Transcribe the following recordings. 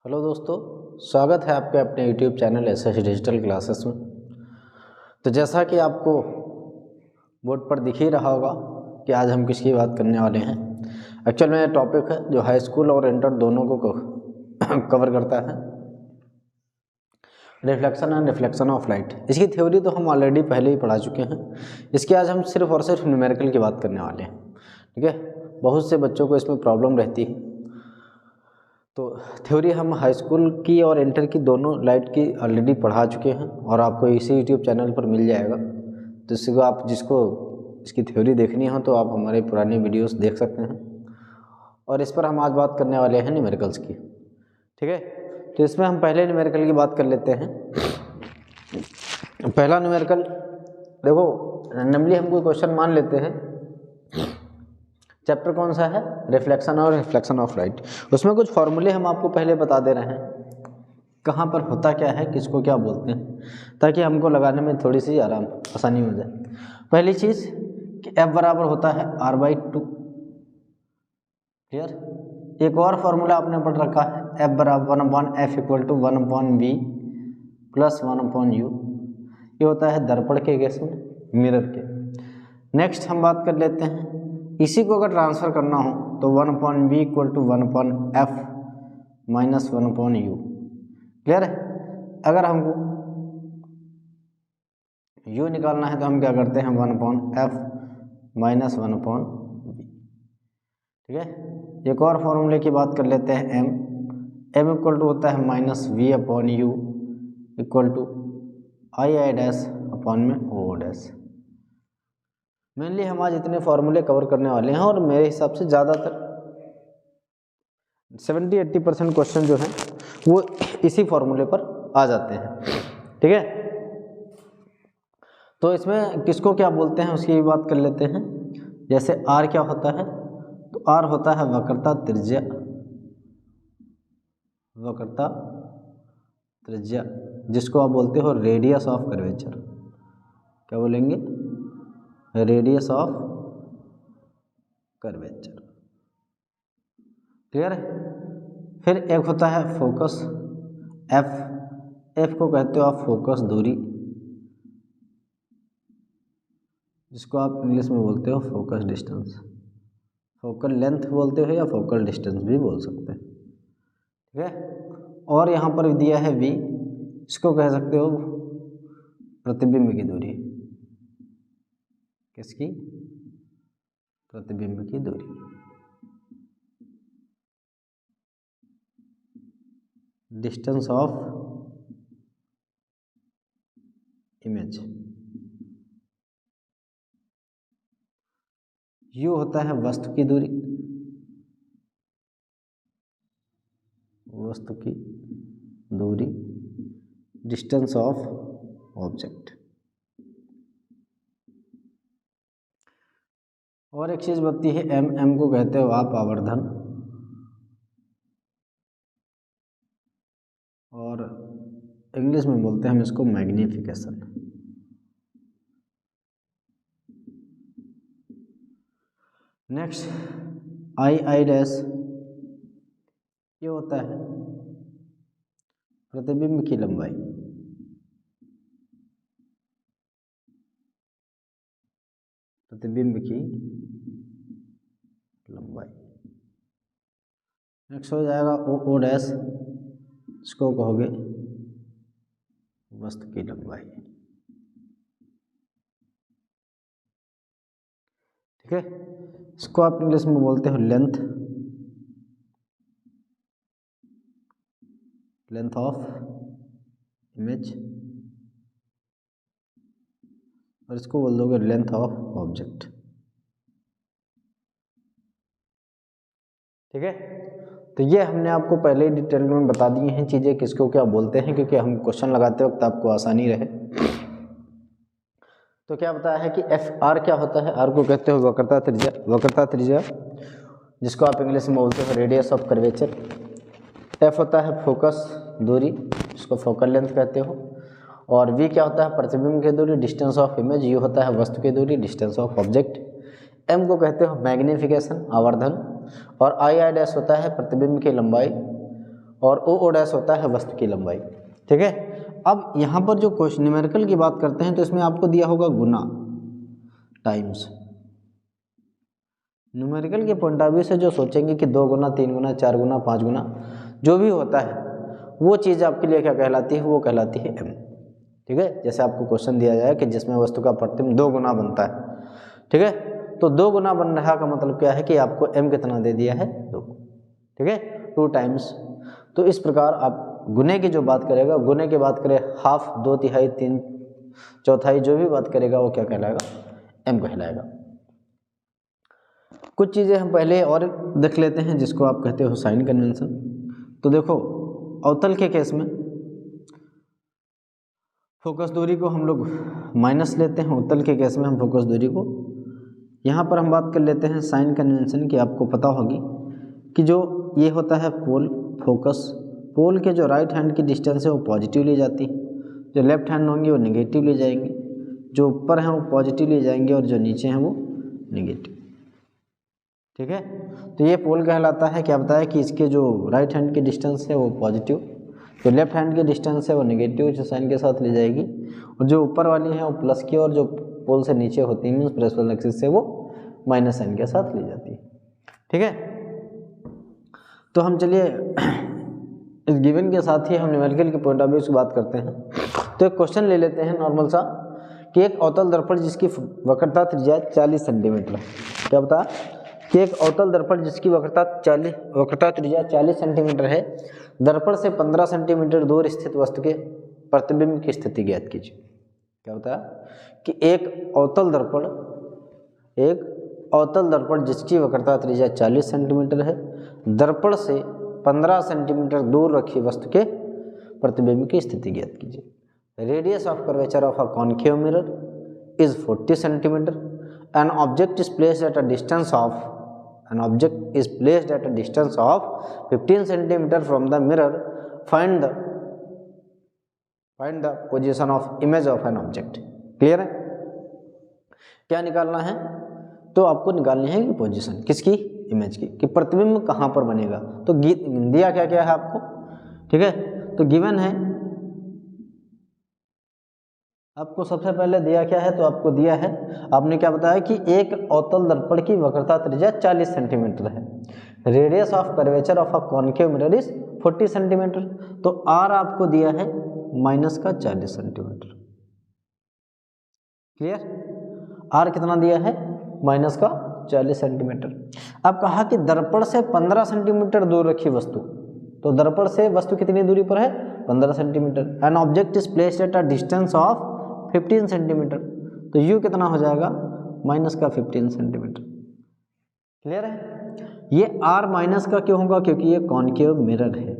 Hello दोस्तों, स्वागत है आपके अपने YouTube channel SS digital classes में। तो जैसा कि आपको बोर्ड पर दिख ही रहा होगा कि आज हम किसकी बात करने वाले हैं। एक्चुअल में टॉपिक है जो हाई स्कूल और इंटर दोनों को कवर करता है, reflection and reflection of light. इसकी थ्योरी तो हम ऑलरेडी पहले ही पढ़ा चुके हैं। इसकी आज हम सिर्फ और सिर्फ न्यूमेरिकल की बात करने वाले हैं। ठीक है, बहुत से बच्चों को इसमें प्रॉब्लम रहती है। तो थ्योरी हम हाई स्कूल की और इंटर की दोनों लाइट की ऑलरेडी पढ़ा चुके हैं और आपको इसी यूट्यूब चैनल पर मिल जाएगा। तो इसको आप जिसको इसकी थ्योरी देखनी हो तो आप हमारे पुराने वीडियोस देख सकते हैं। और इस पर हम आज बात करने वाले हैं न्यूमेरिकल्स की। ठीक है, तो इसमें हम पहले न्यूमेरिकल की बात कर लेते हैं। पहला न्यूमेरिकल देखो, रैंडमली हम कोई क्वेश्चन मान लेते हैं। चैप्टर कौन सा है? रिफ्लेक्शन और रिफ्लेक्शन ऑफ लाइट। उसमें कुछ फॉर्मूले हम आपको पहले बता दे रहे हैं, कहाँ पर होता क्या है, किसको क्या बोलते हैं, ताकि हमको लगाने में थोड़ी सी आसानी हो जाए। पहली चीज़ कि F बराबर होता है R/2। क्लियर? एक और फॉर्मूला आपने पढ़ रखा है, F बराबर 1/F = 1/V + 1/U। ये होता है दर्पण के केस में, मिरर के। नेक्स्ट हम बात कर लेते हैं, इसी को अगर ट्रांसफ़र करना हो तो 1/V = 1/F - 1/U। क्लियर है? अगर हमको U निकालना है तो हम क्या करते हैं, 1/F - 1/V। ठीक है, एक और फॉर्मूले की बात कर लेते हैं, M इक्वल टू होता है -V/U = II'/O'। मेनली हम आज इतने फॉर्मूले कवर करने वाले हैं और मेरे हिसाब से ज़्यादातर 70-80% क्वेश्चन जो हैं वो इसी फॉर्मूले पर आ जाते हैं। ठीक है, तो इसमें किसको क्या बोलते हैं उसकी भी बात कर लेते हैं। जैसे R क्या होता है, तो R होता है वक्रता त्रिज्या। वक्रता त्रिज्या जिसको आप बोलते हो रेडियस ऑफ कर्वेचर। क्या बोलेंगे? Radius of curvature. क्लियर है? फिर एक होता है फोकस, F को कहते हो आप फोकस दूरी, जिसको आप इंग्लिश में बोलते हो फोकस डिस्टेंस। फोकल लेंथ बोलते हो या फोकल डिस्टेंस भी बोल सकते हैं। ठीक है, और यहाँ पर दिया है V, इसको कह सकते हो प्रतिबिंब की दूरी। किसकी? प्रतिबिंब की दूरी। Distance of image. U होता है वस्तु की दूरी, वस्तु की दूरी, डिस्टेंस ऑफ ऑब्जेक्ट। और एक चीज़ बनती है M को कहते हो आप आवर्धन, और इंग्लिश में बोलते हैं हम इसको मैग्नीफिकेशन। नेक्स्ट I' ये होता है प्रतिबिंब की लंबाई। प्रतिबिंब की लंबाई। नेक्स्ट हो जाएगा O', इसको कहोगे वस्तु की लंबाई। ठीक है, इसको आप इंग्लिश में बोलते हो लेंथ, लेंथ ऑफ इमेज, और इसको बोल दोगे लेंथ ऑफ ऑब्जेक्ट। ठीक है, तो ये हमने आपको पहले ही डिटेल में बता दी हैं चीज़ें किसको क्या बोलते हैं, क्योंकि हम क्वेश्चन लगाते वक्त आपको आसानी रहे। तो क्या बताया है कि FR क्या होता है? R को कहते हो वक्रता त्रिज्या। वक्रता त्रिज्या जिसको आप इंग्लिश में बोलते हो रेडियस ऑफ कर्वेचर। F होता है फोकस दूरी, जिसको फोकल लेंथ कहते हो। और V क्या होता है? प्रतिबिंब की दूरी, डिस्टेंस ऑफ इमेज। U होता है वस्तु की दूरी, डिस्टेंस ऑफ ऑब्जेक्ट। M को कहते हो मैग्नीफिकेशन, आवर्धन। और I' होता है प्रतिबिंब की लंबाई। और ओ डैश होता है वस्तु की लंबाई। ठीक है, अब यहाँ पर जो क्वेश्चन न्यूमेरिकल की बात करते हैं तो इसमें आपको दिया होगा गुना टाइम्स। न्यूमेरिकल के पॉइंट ऑफ व्यू से जो सोचेंगे कि 2 गुना 3 गुना 4 गुना 5 गुना जो भी होता है वो चीज़ आपके लिए क्या कहलाती है, वो कहलाती है m। ठीक है, जैसे आपको क्वेश्चन दिया जाए कि जिसमें वस्तु का प्रतिबिंब 2 गुना बनता है। ठीक है, तो 2 गुना बन रहा का मतलब क्या है कि आपको m कितना दे दिया है, 2। ठीक है, 2 टाइम्स। तो इस प्रकार आप गुने की जो बात करेगा, गुने की बात करें हाफ, 2/3, 3/4 जो भी बात करेगा वो क्या कहलाएगा, m कहलाएगा। कुछ चीज़ें हम पहले और देख लेते हैं जिसको आप कहते हो साइन कन्वेंशन। तो देखो अवतल के केस में फोकस दूरी को हम लोग माइनस लेते हैं, उत्तल के केस में हम फोकस दूरी को, यहाँ पर हम बात कर लेते हैं साइन कन्वेंशन की। आपको पता होगी कि जो ये होता है पोल, फोकस पोल के जो राइट हैंड की डिस्टेंस है वो पॉजिटिव ले जाती है, जो लेफ्ट हैंड होंगे वो नेगेटिव ले जाएंगे, जो ऊपर हैं वो पॉजिटिव ले जाएंगे और जो नीचे हैं वो नेगेटिव। ठीक है, तो ये पोल कहलाता है। क्या बताया कि इसके जो राइट हैंड की डिस्टेंस है वो पॉजिटिव, जो लेफ्ट हैंड की डिस्टेंस है वो नेगेटिव जो साइन के साथ ले जाएगी, और जो ऊपर वाली है वो प्लस की, और जो पोल से नीचे होती है मीन्स प्रेशनल एक्सिस से वो माइनस साइन के साथ ले जाती है। ठीक है, तो हम चलिए इस गिवन के साथ ही हम न्यूमेरिकल के पॉइंट ऑफ व्यू से बात करते हैं। तो एक क्वेश्चन ले लेते हैं नॉर्मल सा कि एक अवतल दर्पण जिसकी वक्रता त्रिज्या 40 सेंटीमीटर है। क्या बता कि एक अवतल दर्पण जिसकी वक्रता त्रिज्या 40 सेंटीमीटर है, दर्पण से 15 सेंटीमीटर दूर स्थित वस्तु के प्रतिबिंब की स्थिति ज्ञात कीजिए। क्या होता है कि एक अवतल दर्पण जिसकी वक्रता त्रिज्या 40 सेंटीमीटर है, दर्पण से 15 सेंटीमीटर दूर रखी वस्तु के प्रतिबिंब की स्थिति ज्ञात कीजिए। Radius of curvature of a concave mirror is 40 centimetre. An object is placed at a distance of 15 centimeter from the mirror. Find the position of image of an object. Clear है? क्या निकालना है? तो आपको निकालनी है कि पोजीशन किसकी, इमेज की, कि प्रतिबिंब कहाँ पर बनेगा। तो दिया क्या क्या है आपको, ठीक है, तो गिवन है आपको सबसे पहले दिया क्या है, तो आपको दिया है, आपने क्या बताया कि एक अवतल दर्पण की वक्रता त्रिज्या 40 सेंटीमीटर है, radius of curvature of a concave mirror is 40 centimetre, तो आर आपको दिया है माइनस का 40 सेंटीमीटर। क्लियर, आर कितना दिया है, माइनस का 40 सेंटीमीटर। अब कहा कि दर्पण से 15 सेंटीमीटर दूर रखी वस्तु, तो दर्पण से वस्तु कितनी दूरी पर है, 15 centimetre. N object is placed at a distance of 15 centimetre, तो यू कितना हो जाएगा, माइनस का 15 सेंटीमीटर। क्लियर है, ये आर माइनस का क्यों होगा, क्योंकि ये कॉन्केव मिरर है।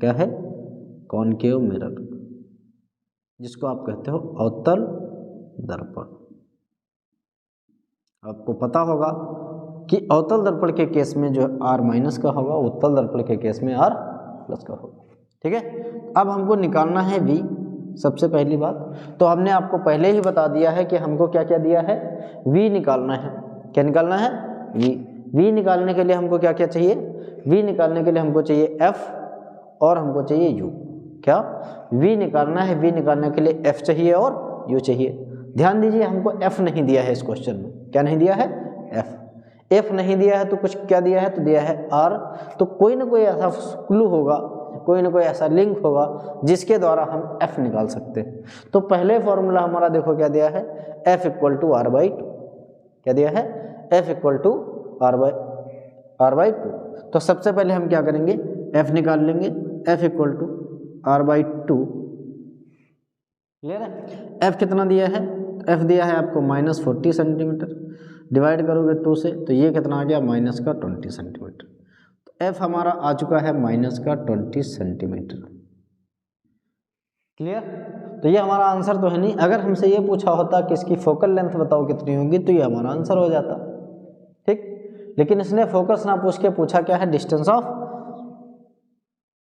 क्या है, कॉन्केव मिरर, जिसको आप कहते हो अवतल दर्पण। आपको पता होगा कि अवतल दर्पण के केस में जो आर माइनस का होगा, उत्तल दर्पण के केस में आर प्लस का होगा। ठीक है, अब हमको निकालना है वी। सबसे पहली बात तो हमने आपको पहले ही बता दिया है कि हमको क्या क्या दिया है, वी निकालना है। क्या निकालना है, वी निकालने के लिए हमको क्या क्या चाहिए, वी निकालने के लिए हमको चाहिए एफ और हमको चाहिए यू। क्या, वी निकालना है, वी निकालने के लिए एफ चाहिए और यू चाहिए। ध्यान दीजिए, हमको एफ नहीं दिया है इस क्वेश्चन में। क्या नहीं दिया है, एफ नहीं दिया है, तो कुछ क्या दिया है, तो दिया है आर। तो कोई ना कोई ऐसा क्लू होगा, कोई ना कोई ऐसा लिंक होगा जिसके द्वारा हम f निकाल सकते हैं। तो पहले फॉर्मूला हमारा देखो क्या दिया है, f equal to R by two. क्या दिया है, f equal to R by two. तो सबसे पहले हम क्या करेंगे, f निकाल लेंगे, f equal to R by two. Clear है, f कितना दिया है, f दिया है आपको माइनस 40 सेंटीमीटर, डिवाइड करोगे 2 से, तो ये कितना आ गया, माइनस का 20 सेंटीमीटर। एफ हमारा आ चुका है माइनस का 20 सेंटीमीटर। क्लियर, तो ये हमारा आंसर तो है नहीं। अगर हमसे ये पूछा होता कि इसकी फोकल लेंथ बताओ कितनी होगी, तो ये हमारा आंसर हो जाता। ठीक, लेकिन इसने फोकस ना पूछ के पूछा क्या है, डिस्टेंस ऑफ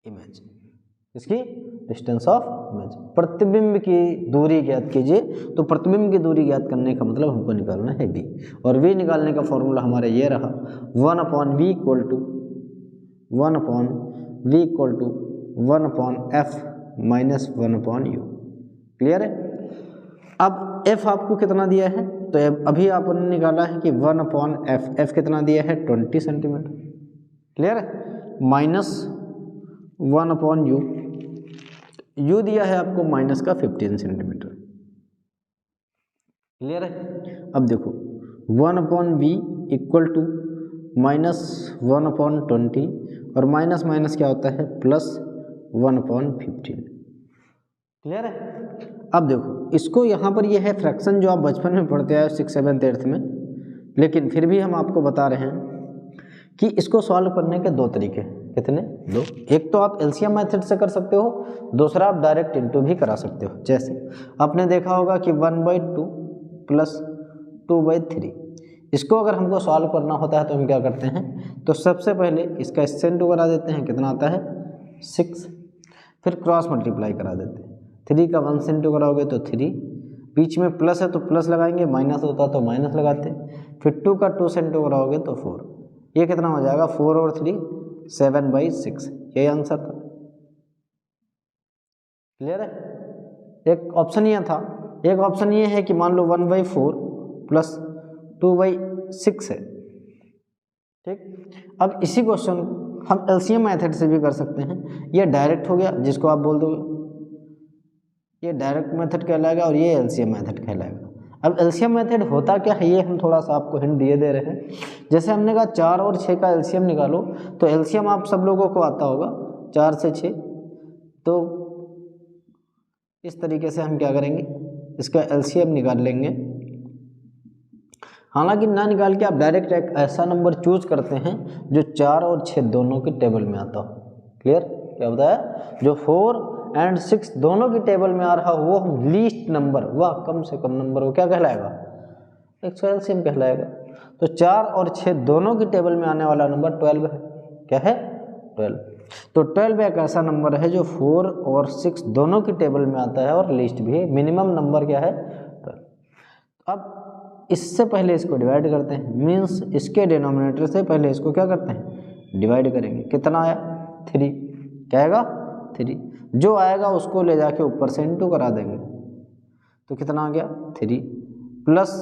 इमेज। इसकी डिस्टेंस ऑफ इमेज, प्रतिबिंब की दूरी ज्ञात कीजिए। तो प्रतिबिंब की दूरी ज्ञात करने का मतलब हमको निकालना है v, और v निकालने का फॉर्मूला हमारा ये रहा, 1/v equal to 1/f minus 1/u। Clear है। अब f आपको कितना दिया है, तो अभी आपने निकाला है कि 1/f, f कितना दिया है 20 सेंटीमीटर। क्लियर है। माइनस 1/u, u दिया है आपको माइनस का 15 सेंटीमीटर। क्लियर है। अब देखो 1/v इक्वल टू माइनस 1/20 और माइनस माइनस क्या होता है प्लस 1/15। क्लियर है। अब देखो इसको यहाँ पर ये है फ्रैक्शन जो आप बचपन में पढ़ते आए 6, 7, 8 में, लेकिन फिर भी हम आपको बता रहे हैं कि इसको सॉल्व करने के 2 तरीके। कितने? 2। एक तो आप एलसीएम मेथड से कर सकते हो, दूसरा आप डायरेक्ट इनटू भी करा सकते हो। जैसे आपने देखा होगा कि 1/2 प्लस 2/3, इसको अगर हमको सॉल्व करना होता है तो हम क्या करते हैं, तो सबसे पहले इसका इससे इनटू करा देते हैं, कितना आता है 6, फिर क्रॉस मल्टीप्लाई करा देते हैं। 3 का 1 से इंटू कराओगे तो 3, बीच में प्लस है तो प्लस लगाएंगे, माइनस होता तो माइनस लगाते, फिर 2 का 2 से इंटू कराओगे तो 4। ये कितना हो जाएगा 4 और 3 7/6, यही आंसर था। क्लियर है। एक ऑप्शन ये था, एक ऑप्शन ये है कि मान लो 1/4 प्लस 2/6 है। ठीक। अब इसी क्वेश्चन हम एलसीएम मेथड से भी कर सकते हैं। ये डायरेक्ट हो गया जिसको आप बोल दोगे, ये डायरेक्ट मेथड कहलाएगा और ये एलसीएम मेथड कहलाएगा। अब एलसीएम मेथड होता क्या है ये हम थोड़ा सा आपको हिंट दिए दे रहे हैं। जैसे हमने कहा 4 और 6 का एलसीएम निकालो, तो एलसीएम आप सब लोगों को आता होगा 4 से 6, तो इस तरीके से हम क्या करेंगे, इसका एलसीएम निकाल लेंगे। हालांकि ना निकाल के आप डायरेक्ट एक ऐसा नंबर चूज करते हैं जो 4 और 6 दोनों की टेबल में आता हो। क्लियर। क्या बताया, जो 4 और 6 दोनों की टेबल में आ रहा हो वो हम लीस्ट नंबर, वह कम से कम नंबर, वो क्या कहलाएगा, एक एलसीएम कहलाएगा। तो 4 और 6 दोनों की टेबल में आने वाला नंबर 12 है। क्या है 12। तो 12 एक ऐसा नंबर है जो 4 और 6 दोनों की टेबल में आता है और लीस्ट भी है। मिनिमम नंबर क्या है 12। अब इससे पहले इसको डिवाइड करते हैं, मीन्स इसके डिनोमिनेटर से पहले इसको क्या करते हैं, डिवाइड करेंगे। कितना आया 3, क्या आएगा 3, जो आएगा उसको ले जाके ऊपर से इंटू करा देंगे, तो कितना आ गया 3 प्लस,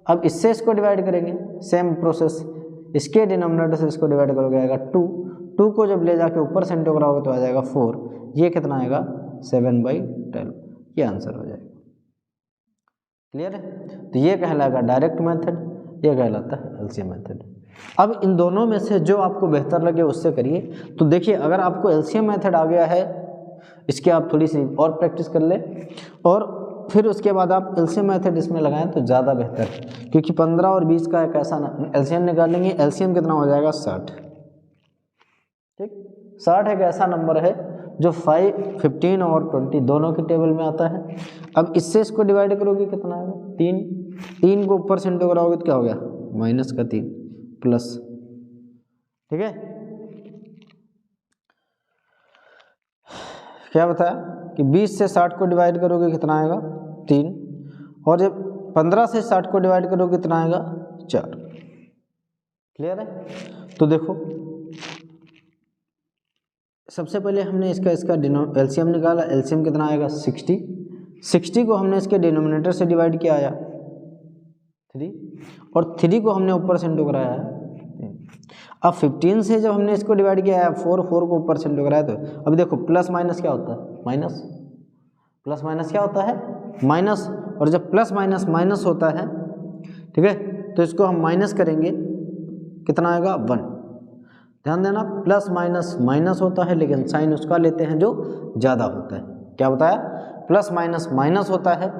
अब इससे इसको डिवाइड करेंगे, सेम प्रोसेस, इसके डिनोमिनेटर से इसको डिवाइड करोगे आएगा 2 को जब ले जाके ऊपर से इंटू कराओगे तो आ जाएगा 4, ये कितना आएगा 7/12, ये आंसर हो जाएगा। क्लियर है। तो ये कहलाएगा डायरेक्ट मेथड, ये कहलाता है एलसीएम मेथड। अब इन दोनों में से जो आपको बेहतर लगे उससे करिए। तो देखिए अगर आपको एलसीएम मेथड आ गया है, इसकी आप थोड़ी सी और प्रैक्टिस कर ले और फिर उसके बाद आप एलसीएम मेथड इसमें लगाएं तो ज़्यादा बेहतर है, क्योंकि 15 और 20 का एक ऐसा एलसीएम निकालेंगे, एलसीएम कितना हो जाएगा 60। ठीक, 60 एक ऐसा नंबर है जो 5, 15 और 20 दोनों की टेबल में आता है। अब इससे इसको डिवाइड करोगे कितना आएगा 3 को ऊपर से इंटू कराओगे तो क्या हो गया माइनस का 3 प्लस। ठीक है, क्या बताया कि 20 से 60 को डिवाइड करोगे कितना आएगा 3, और जब 15 से 60 को डिवाइड करोगे कितना आएगा 4। क्लियर है। तो देखो सबसे पहले हमने इसका एलसीएम निकाला, एलसीएम कितना आएगा 60 को हमने इसके डिनोमिनेटर से डिवाइड किया आया 3, और 3 को हमने ऊपर से इंटू कराया है। अब 15 से जब हमने इसको डिवाइड किया है 4 को ऊपर से इंटू कराया, तो अभी देखो प्लस माइनस क्या होता है माइनस, प्लस माइनस क्या होता है माइनस, और जब प्लस माइनस माइनस होता है, ठीक है, तो इसको हम माइनस करेंगे, कितना आएगा 1। ध्यान देना प्लस माइनस माइनस होता है, लेकिन साइन उसका लेते हैं जो ज़्यादा होता है। क्या बताया, प्लस माइनस माइनस होता है,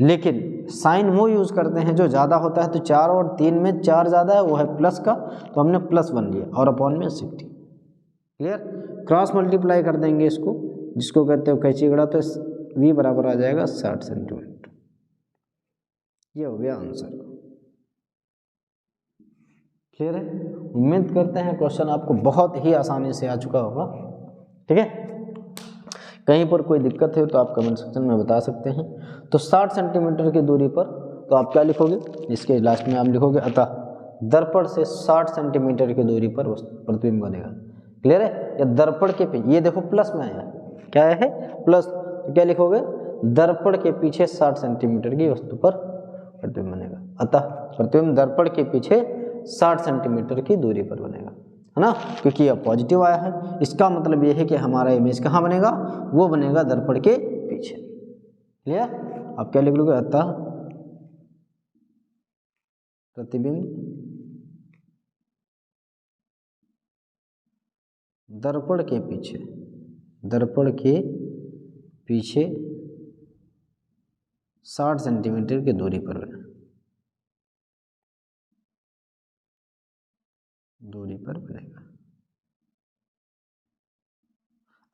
लेकिन साइन वो यूज़ करते हैं जो ज़्यादा होता है। तो 4 और 3 में 4 ज़्यादा है, वो है प्लस का, तो हमने +1 लिया और अपॉन में 60। क्लियर। क्रॉस मल्टीप्लाई कर देंगे इसको, जिसको कहते हो कैंची गड़ा, तो v बराबर आ जाएगा 60 सेंटीमीटर। ये हो गया आंसर। क्लियर है। उम्मीद करते हैं क्वेश्चन आपको बहुत ही आसानी से आ चुका होगा। ठीक है, कहीं पर कोई दिक्कत है तो आप कमेंट सेक्शन में बता सकते हैं। तो 60 सेंटीमीटर की दूरी पर, तो आप क्या लिखोगे, इसके लास्ट में आप लिखोगे अतः दर्पण से 60 सेंटीमीटर की दूरी पर प्रतिबिंब बनेगा। क्लियर है। या दर्पण के पीछे, ये देखो प्लस में आया, क्या है प्लस, तो क्या लिखोगे, दर्पण के पीछे 60 सेंटीमीटर की वस्तु पर प्रतिबिंब बनेगा। अतः प्रतिबिंब दर्पण के पीछे 60 सेंटीमीटर की दूरी पर बनेगा, है ना, क्योंकि यह पॉजिटिव आया है। इसका मतलब यह है कि हमारा इमेज कहाँ बनेगा, वो बनेगा दर्पण के पीछे। क्लियर। आप क्या लिख लोगे, अतः प्रतिबिंब दर्पण के पीछे, दर्पण के पीछे 60 सेंटीमीटर की दूरी पर बनेगा, दूरी पर बनेगा।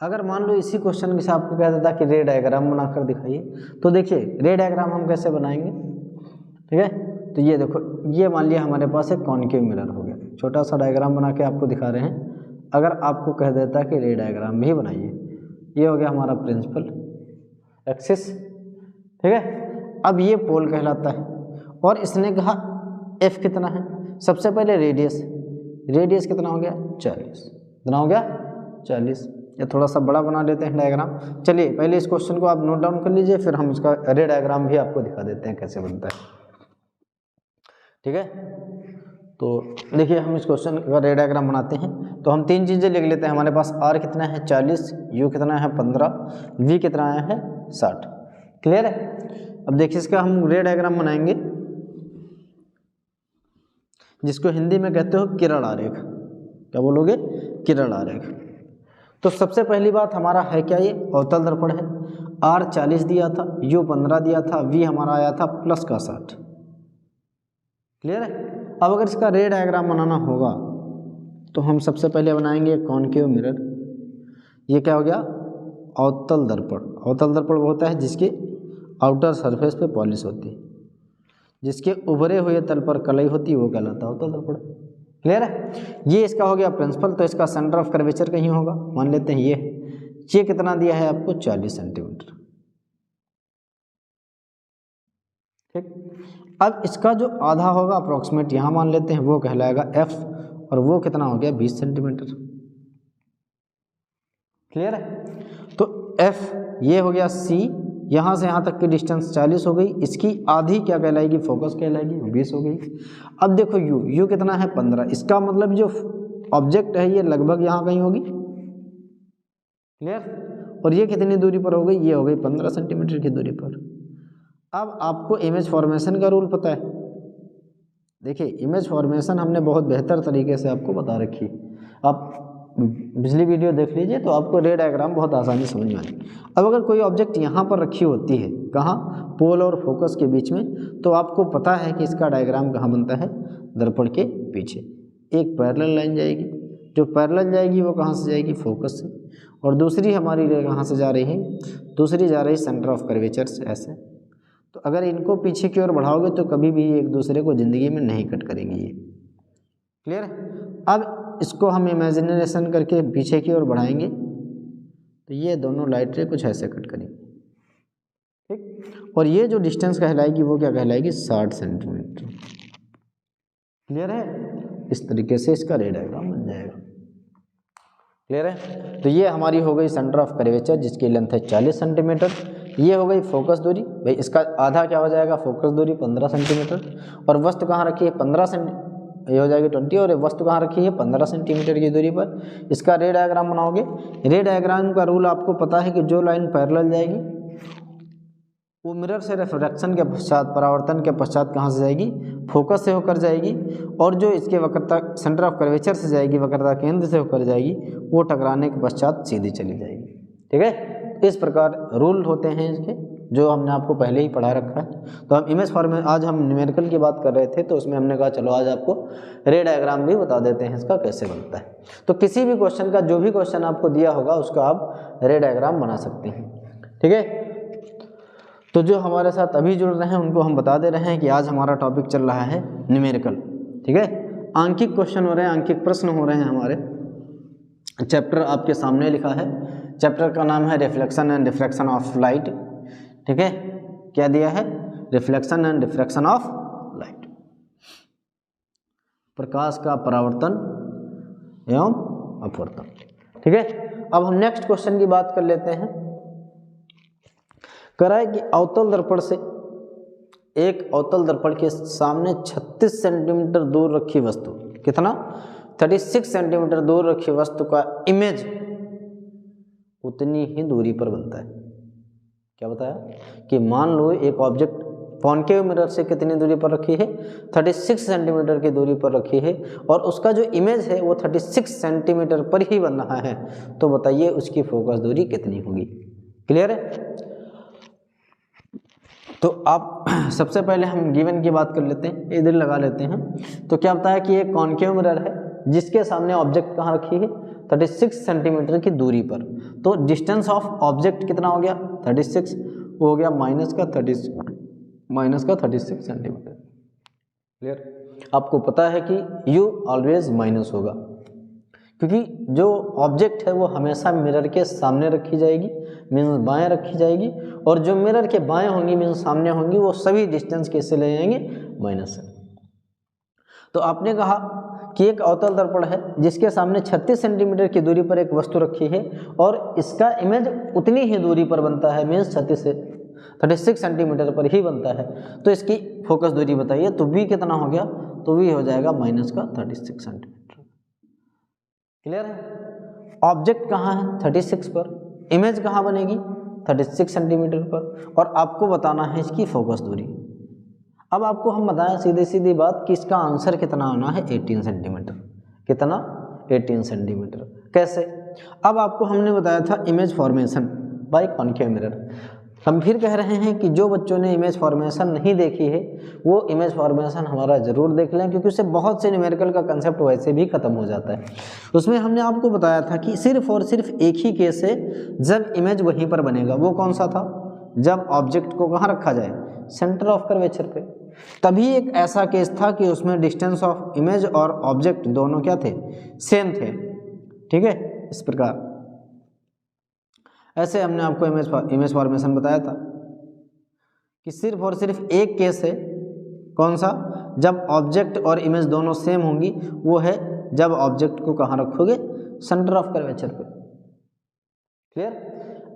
अगर मान लो इसी क्वेश्चन के साथ आपको कह देता कि रे डायग्राम बनाकर दिखाइए, तो देखिए रे डायग्राम हम कैसे बनाएंगे, ठीक है। तो ये देखो, ये मान लिया हमारे पास एक कॉनकेव मिरर हो गया, छोटा सा डायग्राम बना के आपको दिखा रहे हैं। अगर आपको कह देता कि रे डायग्राम भी बनाइए, ये हो गया हमारा प्रिंसिपल एक्सिस, ठीक है। अब ये पोल कहलाता है, और इसने कहा एफ कितना है, सबसे पहले रेडियस, रेडियस कितना हो गया 40, कितना हो गया 40। या थोड़ा सा बड़ा बना लेते हैं डायग्राम। चलिए पहले इस क्वेश्चन को आप नोट डाउन कर लीजिए, फिर हम इसका रे डायग्राम भी आपको दिखा देते हैं कैसे बनता है, ठीक है। तो देखिए हम इस क्वेश्चन का रे डायग्राम बनाते हैं, तो हम तीन चीज़ें लिख लेते हैं। हमारे पास आर कितना है 40, यू कितना है 15, वी कितना आया है 60। क्लियर है। अब देखिए इसका हम रे डायग्राम बनाएंगे, जिसको हिंदी में कहते हो किरण आरेख। क्या बोलोगे, किरण आरेख। तो सबसे पहली बात हमारा है क्या, ये अवतल दर्पण है। आर 40 दिया था, यू 15 दिया था, वी हमारा आया था प्लस का 60। क्लियर है। अब अगर इसका रे डायग्राम बनाना होगा तो हम सबसे पहले बनाएंगे कॉनकेव मिरर। ये क्या हो गया, अवतल दर्पण। अवतल दर्पण वो होता है जिसके आउटर सरफेस पे पॉलिश होती है, जिसके उभरे हुए तल पर कलई होती है, वो कहलाता है अवतल दर्पण। क्लियर है। ये इसका हो गया प्रिंसिपल, तो इसका सेंटर ऑफ कर्वेचर कहीं होगा, मान लेते हैं ये कितना दिया है आपको 40 सेंटीमीटर, ठीक। अब इसका जो आधा होगा अप्रोक्सीमेट यहाँ मान लेते हैं, वो कहलाएगा एफ, और वो कितना हो गया 20 सेंटीमीटर। क्लियर है। तो एफ ये हो गया सी, यहाँ से यहाँ तक की डिस्टेंस 40 हो गई, इसकी आधी क्या कहलाएगी, फोकस कहलाएगी, 20 हो गई। अब देखो यू कितना है 15, इसका मतलब जो ऑब्जेक्ट है ये लगभग यहाँ कहीं होगी। क्लियर। और ये कितनी दूरी पर हो गई, ये हो गई 15 सेंटीमीटर की दूरी पर। अब आपको इमेज फॉर्मेशन का रूल पता है। देखिए इमेज फॉर्मेशन हमने बहुत बेहतर तरीके से आपको बता रखी, आप पिछली वीडियो देख लीजिए तो आपको रे डायग्राम बहुत आसानी समझ में आएगी। अब अगर कोई ऑब्जेक्ट यहाँ पर रखी होती है, कहाँ, पोल और फोकस के बीच में, तो आपको पता है कि इसका डायग्राम कहाँ बनता है, दर्पण के पीछे। एक पैरेलल लाइन जाएगी, जो पैरेलल जाएगी वो कहाँ से जाएगी, फोकस से, और दूसरी हमारी रे कहाँ से जा रही है, दूसरी जा रही सेंटर ऑफ कर्वेचर से, ऐसे। तो अगर इनको पीछे की ओर बढ़ाओगे तो कभी भी एक दूसरे को ज़िंदगी में नहीं कट करेंगे ये। क्लियर है। अब इसको हम इमेजिनेशन करके पीछे की ओर बढ़ाएंगे तो ये दोनों लाइट रे कुछ ऐसे कट करेंगे, ठीक। और ये जो डिस्टेंस कहलाएगी वो क्या कहलाएगी, 60 सेंटीमीटर। क्लियर है। इस तरीके से इसका रे डायग्राम बन जाएगा। क्लियर है। तो ये हमारी हो गई सेंटर ऑफ कर्वेचर, जिसकी लेंथ है 40 सेंटीमीटर। ये हो गई फोकस दूरी, भाई इसका आधा क्या हो जाएगा, फोकस दूरी 15 सेंटीमीटर, और वस्तु कहाँ रखी है 15 सेंटी, ये हो जाएगी 20, और वस्तु कहाँ रखी है 15 सेंटीमीटर की दूरी पर। इसका रे डायग्राम बनाओगे। रे डायग्राम का रूल आपको पता है कि जो लाइन पैरेलल जाएगी वो मिरर से रिफ्रैक्शन के पश्चात, परावर्तन के पश्चात कहाँ से जाएगी, फोकस से होकर जाएगी, और जो इसके वक्रता सेंटर ऑफ कर्वेचर से जाएगी, वक्रता केंद्र से होकर जाएगी, वो टकराने के पश्चात सीधी चली जाएगी, ठीक है। इस प्रकार रूल होते हैं इसके, जो हमने आपको पहले ही पढ़ा रखा है। तो हम इमेज फॉर्म में, आज हम न्यूमेरिकल की बात कर रहे थे, तो उसमें हमने कहा चलो आज आपको रे डायग्राम भी बता देते हैं इसका कैसे बनता है। तो किसी भी क्वेश्चन का, जो भी क्वेश्चन आपको दिया होगा उसका आप रे डायग्राम बना सकते हैं, ठीक है। तो जो हमारे साथ अभी जुड़ रहे हैं उनको हम बता दे रहे हैं कि आज हमारा टॉपिक चल रहा है न्यूमेरिकल, ठीक है। आंकिक क्वेश्चन हो रहे हैं, आंकिक प्रश्न हो रहे हैं हमारे। चैप्टर आपके सामने लिखा है, चैप्टर का नाम है reflection and diffraction of light, ठीक है। क्या दिया है, reflection and diffraction of light, प्रकाश का परावर्तन एवं अपवर्ड थंब। ठीक है, अब हम नेक्स्ट क्वेश्चन की बात कर लेते हैं। कह रहा है कि अवतल दर्पण से एक अवतल दर्पण के सामने 36 सेंटीमीटर दूर रखी वस्तु, कितना 36 सेंटीमीटर दूर रखी वस्तु का इमेज उतनी ही दूरी पर बनता है। क्या बताया कि मान लो एक ऑब्जेक्ट कॉनकेव मिरर से कितनी दूरी पर रखी है, 36 सेंटीमीटर की दूरी पर रखी है और उसका जो इमेज है वो 36 सेंटीमीटर पर ही बन रहा है, तो बताइए उसकी फोकस दूरी कितनी होगी। क्लियर है? तो आप सबसे पहले हम गिवन की बात कर लेते हैं, इधर लगा लेते हैं। तो क्या बताया कि एक कॉनकेव मिरर है जिसके सामने ऑब्जेक्ट कहाँ रखी है, 36 सेंटीमीटर की दूरी पर। तो डिस्टेंस ऑफ ऑब्जेक्ट कितना हो गया, 36 हो गया माइनस का 36 सेंटीमीटर। क्लियर? आपको पता है कि u ऑलवेज माइनस होगा, क्योंकि जो ऑब्जेक्ट है वो हमेशा मिरर के सामने रखी जाएगी, मीन्स बाएं रखी जाएगी, और जो मिरर के बाएं होंगी मीन्स सामने होंगी, वो सभी डिस्टेंस कैसे ले जाएंगे, माइनस से। तो आपने कहा कि एक अवतल दर्पण है जिसके सामने 36 सेंटीमीटर की दूरी पर एक वस्तु रखी है और इसका इमेज उतनी ही दूरी पर बनता है, मीन्स 36 सेंटीमीटर पर ही बनता है। तो इसकी फोकस दूरी बताइए। तो v कितना हो गया, तो v हो जाएगा माइनस का 36 सेंटीमीटर। क्लियर है? ऑब्जेक्ट कहाँ है, 36 पर, इमेज कहाँ बनेगी, 36 सेंटीमीटर पर, और आपको बताना है इसकी फोकस दूरी। अब आपको हम बताएं सीधी सीधी बात कि इसका आंसर कितना आना है, 18 सेंटीमीटर। कितना, 18 सेंटीमीटर। कैसे? अब आपको हमने बताया था image formation by concave mirror. हम फिर कह रहे हैं कि जो बच्चों ने इमेज फॉर्मेशन नहीं देखी है वो इमेज फॉर्मेशन हमारा ज़रूर देख लें, क्योंकि उससे बहुत से न्यूमेरिकल का कंसेप्ट वैसे भी खत्म हो जाता है। उसमें हमने आपको बताया था कि सिर्फ और सिर्फ एक ही केस है जब इमेज वहीं पर बनेगा। वो कौन सा था, जब ऑब्जेक्ट को कहाँ रखा जाए, सेंटर ऑफ कर्वेचर पे। तभी एक ऐसा केस था कि उसमें डिस्टेंस ऑफ इमेज और ऑब्जेक्ट दोनों क्या थे, सेम थे। ठीक है, इस प्रकार ऐसे हमने आपको इमेज फॉर्मेशन बताया था कि सिर्फ और सिर्फ एक केस है, कौन सा, जब ऑब्जेक्ट और इमेज दोनों सेम होंगी, वो है जब ऑब्जेक्ट को कहाँ रखोगे, सेंटर ऑफ कर्वेचर पे। क्लियर?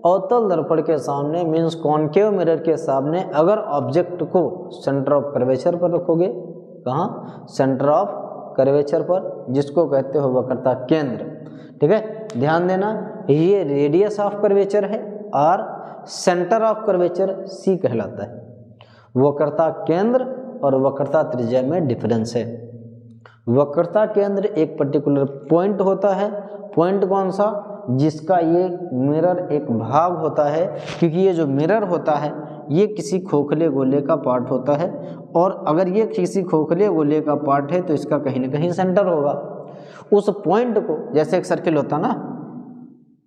अवतल दर्पण के सामने मीन्स कॉनकेव मिरर के सामने अगर ऑब्जेक्ट को सेंटर ऑफ कर्वेचर पर रखोगे, कहाँ, सेंटर ऑफ कर्वेचर पर, जिसको कहते हो वक्रता केंद्र। ठीक है, ध्यान देना, ये रेडियस ऑफ कर्वेचर है और सेंटर ऑफ कर्वेचर C कहलाता है। वक्रता केंद्र और वक्रता त्रिज्या में डिफरेंस है। वक्रता केंद्र एक पर्टिकुलर पॉइंट होता है, पॉइंट कौन सा, जिसका ये मिरर एक भाग होता है, क्योंकि ये जो मिरर होता है ये किसी खोखले गोले का पार्ट होता है, और अगर ये किसी खोखले गोले का पार्ट है तो इसका कहीं ना कहीं सेंटर होगा। उस पॉइंट को, जैसे एक सर्किल होता ना,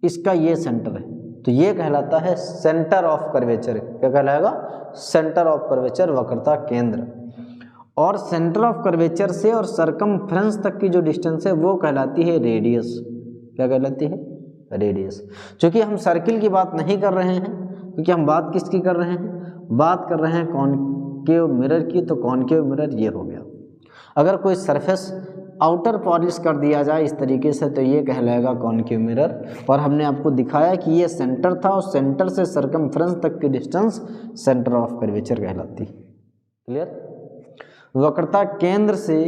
इसका ये सेंटर है, तो ये कहलाता है सेंटर ऑफ कर्वेचर। क्या कहलाएगा, सेंटर ऑफ कर्वेचर, वक्रता केंद्र। और सेंटर ऑफ कर्वेचर से और सरकमफ्रेंस तक की जो डिस्टेंस है वो कहलाती है रेडियस। क्या कहलाती है, रेडियस। क्योंकि हम सर्किल की बात नहीं कर रहे हैं, क्योंकि हम बात किसकी कर रहे हैं, बात कर रहे हैं कॉनकेव मिरर की। तो कॉनकेव मिरर ये हो गया। अगर कोई सरफेस आउटर पॉलिश कर दिया जाए इस तरीके से तो ये कहलाएगा कॉनकेव मिरर। और हमने आपको दिखाया कि ये सेंटर था और सेंटर से सरकमफ्रेंस तक की डिस्टेंस सेंटर ऑफ कर्वेचर कहलाती है। क्लियर? वक्रता केंद्र से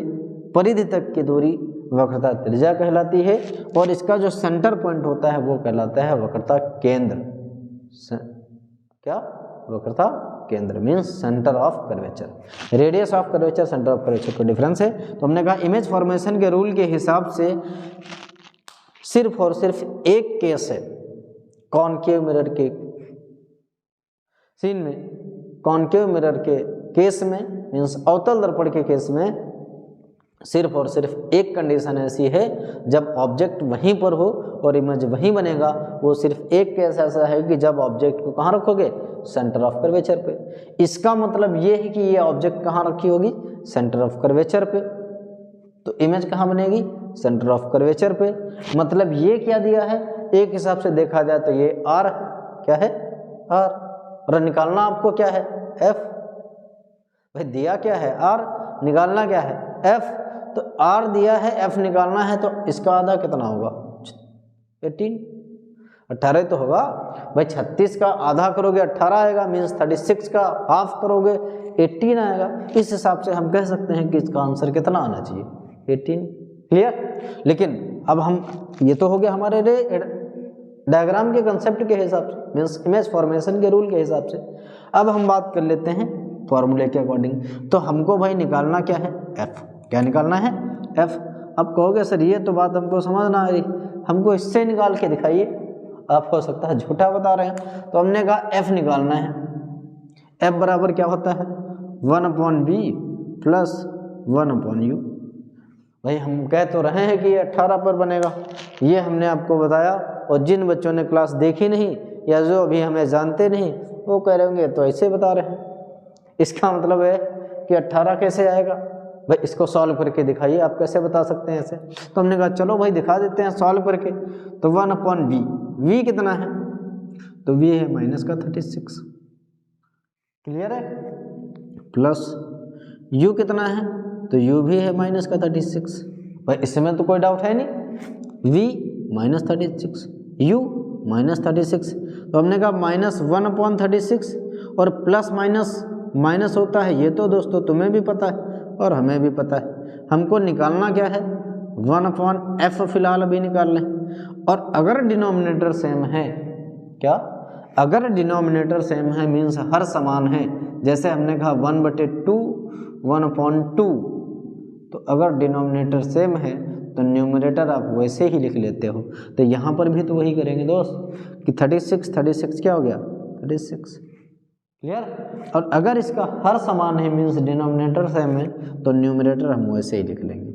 परिधि तक की दूरी वक्रता त्रिज्या कहलाती है, और इसका जो सेंटर पॉइंट होता है वो कहलाता है वक्रता केंद्र। क्या, वक्रता केंद्र means centre of curvature. Radius of curvature, centre of curvature का डिफरेंस है। तो हमने कहा इमेज फॉर्मेशन के रूल के हिसाब से सिर्फ और सिर्फ एक केस है कॉनकेव मिरर के सीन में, कॉनकेव मिरर के केस में मीन्स अवतल दर्पण के केस में सिर्फ और सिर्फ एक कंडीशन ऐसी है जब ऑब्जेक्ट वहीं पर हो और इमेज वहीं बनेगा। वो सिर्फ एक केस ऐसा है कि जब ऑब्जेक्ट को कहाँ रखोगे, सेंटर ऑफ कर्वेचर पे। इसका मतलब ये है कि ये ऑब्जेक्ट कहाँ रखी होगी, सेंटर ऑफ कर्वेचर पे, तो इमेज कहाँ बनेगी, सेंटर ऑफ कर्वेचर पे। मतलब ये क्या दिया है, एक हिसाब से देखा जाए तो ये R है। क्या है, R। और निकालना आपको क्या है, F। भाई दिया क्या है, R, निकालना क्या है, F। तो R दिया है, F निकालना है, तो इसका आधा कितना होगा, 18, 18 तो होगा भाई। 36 का आधा करोगे 18 आएगा, मीन्स 36 का हाफ करोगे 18 आएगा। इस हिसाब से हम कह सकते हैं कि इसका आंसर कितना आना चाहिए, 18। क्लियर। लेकिन अब हम, ये तो हो गया हमारे डायग्राम के कंसेप्ट के हिसाब से, मीन्स इमेज फॉर्मेशन के रूल के हिसाब से। अब हम बात कर लेते हैं फॉर्मूले के अकॉर्डिंग। तो हमको भाई निकालना क्या है, एफ। क्या निकालना है, एफ। अब कहोगे सर ये तो बात हमको समझ ना आ रही, हमको इससे निकाल के दिखाइए। आप हो सकता है झूठा बता रहे हैं, तो हमने कहा एफ निकालना है। एफ बराबर क्या होता है, 1/b प्लस 1/u। भाई हम कह तो रहे हैं कि ये 18 पर बनेगा, ये हमने आपको बताया। और जिन बच्चों ने क्लास देखी नहीं या जो अभी हमें जानते नहीं, वो कह रहे होंगे तो ऐसे बता रहे हैं। इसका मतलब है कि 18 कैसे आएगा भाई, इसको सॉल्व करके दिखाइए, आप कैसे बता सकते हैं ऐसे। तो हमने कहा चलो भाई दिखा देते हैं सॉल्व करके। तो 1/b, v कितना है, तो v है माइनस का 36, क्लियर है। प्लस u कितना है, तो u भी है माइनस का 36। भाई इसमें तो कोई डाउट है नहीं, v माइनस 36, u माइनस 36। तो हमने कहा माइनस 1/36 और प्लस माइनस माइनस होता है, ये तो दोस्तों तुम्हें भी पता है और हमें भी पता है। हमको निकालना क्या है, 1/f फिलहाल अभी निकाल लें। और अगर डिनोमिनेटर सेम है, क्या, अगर डिनोमिनेटर सेम है मीन्स हर समान है, जैसे हमने कहा 1/2 1/2, तो अगर डिनोमिनेटर सेम है तो न्यूमरेटर आप वैसे ही लिख लेते हो। तो यहाँ पर भी तो वही करेंगे दोस्त कि 36 क्या हो गया, 36, क्लियर। और अगर इसका हर समान है मीन्स डिनोमिनेटर सेम है, तो न्यूमरेटर हम वैसे ही लिख लेंगे,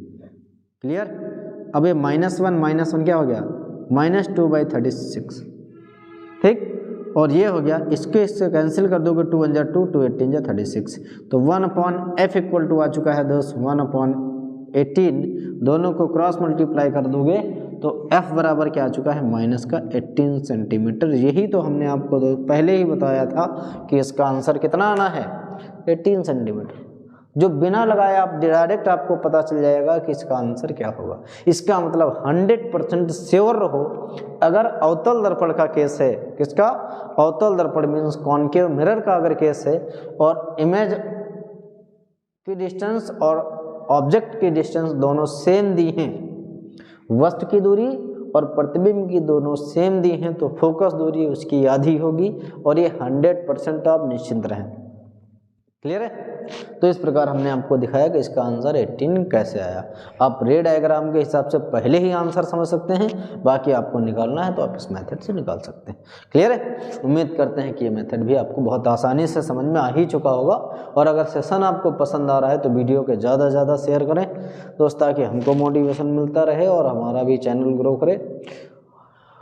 क्लियर। अब ये -1 क्या हो गया, -2/36, ठीक। और ये हो गया, इससे कैंसिल कर दोगे, 2 × 2 2 18 × 36। तो 1/f इक्वल टू आ चुका है दोस्त 1/18। दोनों को क्रॉस मल्टीप्लाई कर दोगे तो f बराबर क्या आ चुका है, माइनस का 18 सेंटीमीटर। यही तो हमने आपको पहले ही बताया था कि इसका आंसर कितना आना है, 18 सेंटीमीटर। जो बिना लगाए आप डायरेक्ट आपको पता चल जाएगा कि इसका आंसर क्या होगा। इसका मतलब 100% श्योर रहो। अगर अवतल दर्पण का केस है, किसका, अवतल दर्पण मीन्स कॉनकेव मिरर का अगर केस है, और इमेज की डिस्टेंस और ऑब्जेक्ट की डिस्टेंस दोनों सेम दी हैं, वस्तु की दूरी और प्रतिबिंब की दोनों सेम दी हैं, तो फोकस दूरी उसकी आधी होगी। और ये 100% आप निश्चिंत रहें, क्लियर है। तो इस प्रकार हमने आपको दिखाया कि इसका आंसर 18 कैसे आया। आप रे डायग्राम के हिसाब से पहले ही आंसर समझ सकते हैं, बाकी आपको निकालना है तो आप इस मेथड से निकाल सकते हैं, क्लियर है। उम्मीद करते हैं कि ये मेथड भी आपको बहुत आसानी से समझ में आ ही चुका होगा। और अगर सेशन आपको पसंद आ रहा है तो वीडियो के ज़्यादा से ज़्यादा शेयर करें दोस्त, ताकि हमको मोटिवेशन मिलता रहे और हमारा भी चैनल ग्रो करे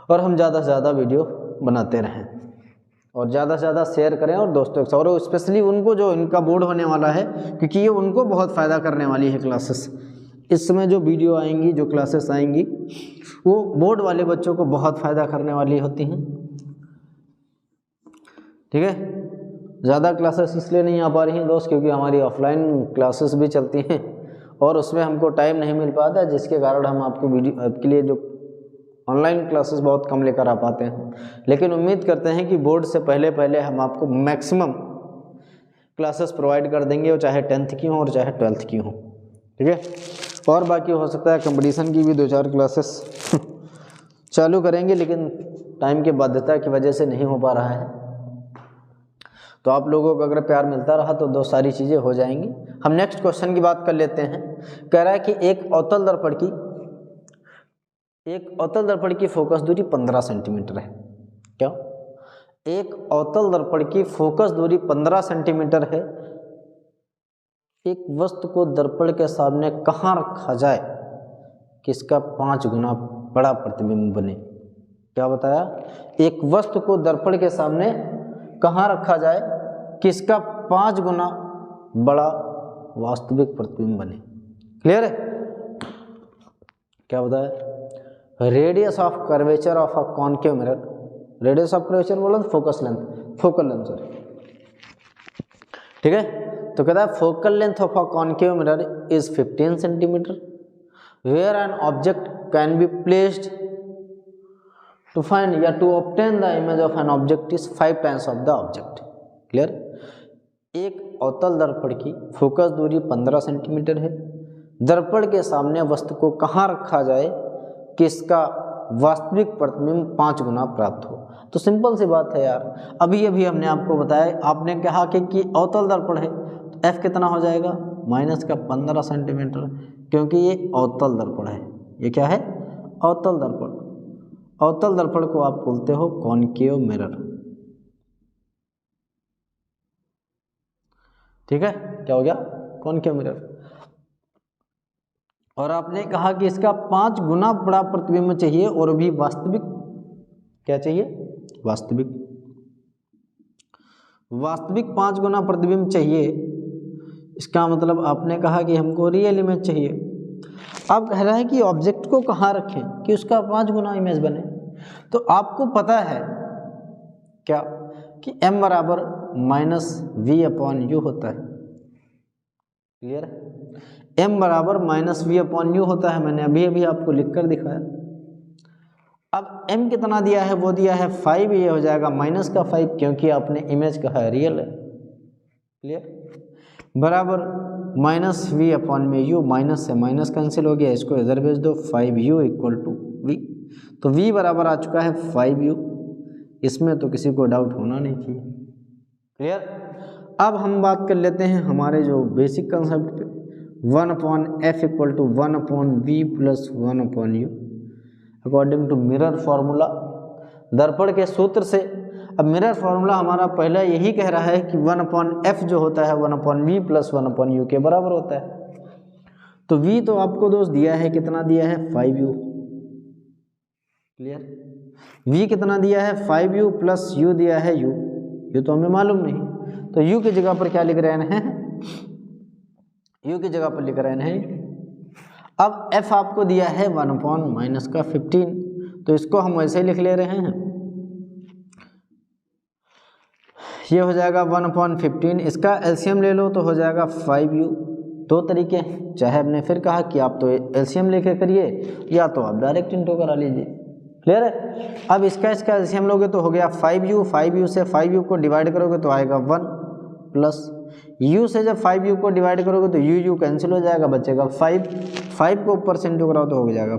और हम ज़्यादा से ज़्यादा वीडियो बनाते रहें। और ज़्यादा से ज़्यादा शेयर करें और दोस्तों के साथ, और स्पेशली उनको जो इनका बोर्ड होने वाला है, क्योंकि ये उनको बहुत फ़ायदा करने वाली है क्लासेस। इस समय जो वीडियो आएंगी, जो क्लासेस आएंगी, वो बोर्ड वाले बच्चों को बहुत फ़ायदा करने वाली होती हैं, ठीक है। ज़्यादा क्लासेस इसलिए नहीं आ पा रही हैं दोस्त, क्योंकि हमारी ऑफलाइन क्लासेस भी चलती हैं और उसमें हमको टाइम नहीं मिल पाता, जिसके कारण हम आपको वीडियो आपके लिए जो ऑनलाइन क्लासेस बहुत कम लेकर आ पाते हैं। लेकिन उम्मीद करते हैं कि बोर्ड से पहले हम आपको मैक्सिमम क्लासेस प्रोवाइड कर देंगे, और चाहे 10th की हों और चाहे 12th की हों, ठीक है। और बाकी हो सकता है कंपटीशन की भी 2-4 क्लासेस चालू करेंगे, लेकिन टाइम की बाध्यता की वजह से नहीं हो पा रहा है। तो आप लोगों को अगर प्यार मिलता रहा तो दो सारी चीज़ें हो जाएंगी। हम नेक्स्ट क्वेश्चन की बात कर लेते हैं। कह रहा है कि एक अवतल दर्पण की फोकस दूरी 15 सेंटीमीटर है। क्या, एक अवतल दर्पण की फोकस दूरी 15 सेंटीमीटर है। एक वस्तु को दर्पण के सामने कहाँ रखा जाए कि इसका 5 गुना बड़ा प्रतिबिंब बने। क्या बताया, एक वस्तु को दर्पण के सामने कहाँ रखा जाए कि इसका 5 गुना बड़ा वास्तविक प्रतिबिंब बने, क्लियर है। क्या बताया, radius of curvature of a concave mirror, radius of curvature बोला तो फोकल लेंथ सॉरी, ठीक है। तो कहता है focal length of a concave mirror is 15 centimetre, where an object can be placed to find या to obtain the image of an object is 5 times of the object. Clear. एक अवतल दर्पण की फोकस दूरी 15 सेंटीमीटर है। दर्पण के सामने वस्तु को कहाँ रखा जाए कि इसका वास्तविक प्रतिबिंब 5 गुना प्राप्त हो। तो सिंपल सी बात है यार, अभी अभी हमने आपको बताया, आपने कहा कि अवतल दर्पण है तो f कितना हो जाएगा, माइनस का 15 सेंटीमीटर, क्योंकि ये अवतल दर्पण है। ये क्या है, अवतल दर्पण। अवतल दर्पण को आप बोलते हो कॉनकेव मिरर। ठीक है, क्या हो गया, कॉनकेव मिरर। और आपने कहा कि इसका 5 गुना बड़ा प्रतिबिंब चाहिए और भी वास्तविक, क्या चाहिए, वास्तविक 5 गुना प्रतिबिंब चाहिए। इसका मतलब आपने कहा कि हमको रियल इमेज चाहिए। अब कह रहा है कि ऑब्जेक्ट को कहाँ रखें कि उसका 5 गुना इमेज बने। तो आपको पता है क्या कि m बराबर माइनस वी अपॉन यू होता है। क्लियर है, m बराबर माइनस वी अपॉन यू होता है। मैंने अभी अभी आपको लिख कर दिखाया। अब m कितना दिया है, वो दिया है 5, ये हो जाएगा माइनस का 5 क्योंकि आपने इमेज कहा है रियल है। क्लियर, बराबर माइनस वी अपॉन में यू, माइनस से माइनस कैंसिल हो गया, इसको इधर भेज दो, 5u इक्वल टू वी। तो v बराबर आ चुका है 5u, इसमें तो किसी को डाउट होना नहीं चाहिए। क्लियर। अब हम बात कर लेते हैं हमारे जो बेसिक कंसेप्ट पे, 1/f equal to 1/v plus 1/u according to mirror formula, दर्पण के सूत्र से। अब मिरर फॉर्मूला हमारा पहला यही कह रहा है कि 1/f जो होता है 1/v प्लस 1/u के बराबर होता है। तो v तो आपको दोस्त दिया है, कितना दिया है, 5u। क्लियर, v कितना दिया है, 5u प्लस u दिया है u, ये तो हमें मालूम नहीं। तो u की जगह पर क्या लिख रहे हैं, u की जगह पर लिख रहे हैं। अब f आपको दिया है 1/- माइनस का 15, तो इसको हम वैसे ही लिख ले रहे हैं। ये हो जाएगा 1/15, इसका एलसीएम ले लो तो हो जाएगा 5u। दो तरीके हैं, चाहे हमने फिर कहा कि आप तो एलसीएम लेके करिए या तो आप डायरेक्ट इंटू करा लीजिए। क्लियर है। अब इसका एलसीएम लोगे तो हो गया 5u, 5u से 5u को डिवाइड करोगे तो आएगा 1 प्लस u से जब 5u को डिवाइड करोगे तो u कैंसिल हो जाएगा, बचेगा 5 को ऊपर से इंटू कराओ तो हो जाएगा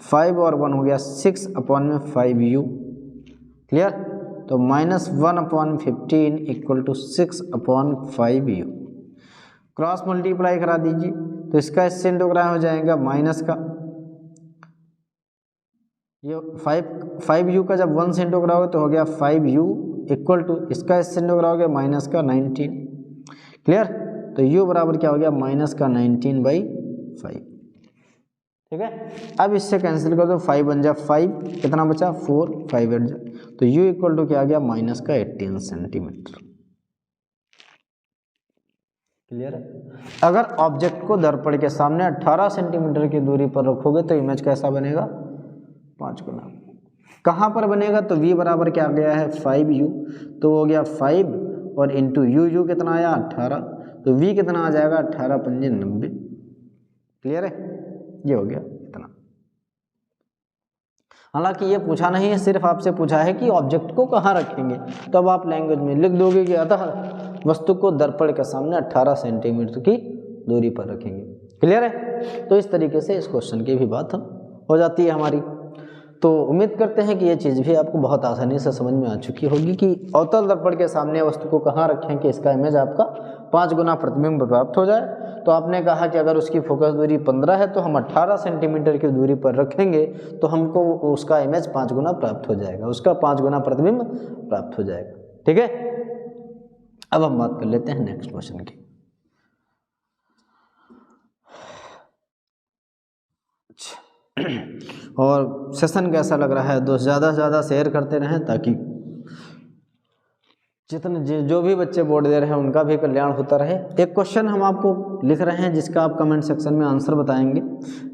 5 और 1 हो गया 6/5u। क्लियर, तो -1/15 equal to 6/5u। Cross multiply करा दीजिए तो इसका इससे इंटू करा हो जाएगा माइनस का, ये 5u का जब 1 से इंटू कराओगे तो हो गया 5u इक्वल टू, इसका इससे इंटू कराओगे माइनस का 19। क्लियर, तो u बराबर क्या हो गया, माइनस का 19/5। ठीक है, अब इससे कैंसिल कर दो, 5 बन जा 5, कितना बचा 4, 5 8 जा, तो u इक्वल टू क्या आ गया, माइनस का 18 सेंटीमीटर। क्लियर है। अगर ऑब्जेक्ट को दर्पण के सामने 18 सेंटीमीटर की दूरी पर रखोगे तो इमेज कैसा बनेगा, 5 गुना। कहाँ पर बनेगा, तो v बराबर क्या आ गया है 5u, तो हो गया 5 और इंटू u कितना आया 18, तो v कितना आ जाएगा 18 पंजे 90। क्लियर है, ये हो गया इतना। हालांकि ये पूछा नहीं है, सिर्फ आपसे पूछा है कि ऑब्जेक्ट को कहाँ रखेंगे, तो अब आप लैंग्वेज में लिख दोगे कि अतः वस्तु को दर्पण के सामने 18 सेंटीमीटर की दूरी पर रखेंगे। क्लियर है, तो इस तरीके से इस क्वेश्चन की भी बात हो जाती है हमारी। तो उम्मीद करते हैं कि ये चीज़ भी आपको बहुत आसानी से समझ में आ चुकी होगी कि अवतल दर्पण के सामने वस्तु को कहाँ रखें कि इसका इमेज आपका 5 गुना प्रतिबिंब प्राप्त हो जाए। तो आपने कहा कि अगर उसकी फोकस दूरी 15 है तो हम 18 सेंटीमीटर की दूरी पर रखेंगे तो हमको उसका इमेज 5 गुना प्राप्त हो जाएगा, उसका 5 गुना प्रतिबिंब प्राप्त हो जाएगा। ठीक है, अब हम बात कर लेते हैं नेक्स्ट क्वेश्चन की। और सेशन कैसा लग रहा है दोस्त, ज़्यादा से ज़्यादा शेयर करते रहें ताकि जितने जो भी बच्चे बोर्ड दे रहे हैं उनका भी कल्याण होता रहे। एक क्वेश्चन हम आपको लिख रहे हैं जिसका आप कमेंट सेक्शन में आंसर बताएंगे।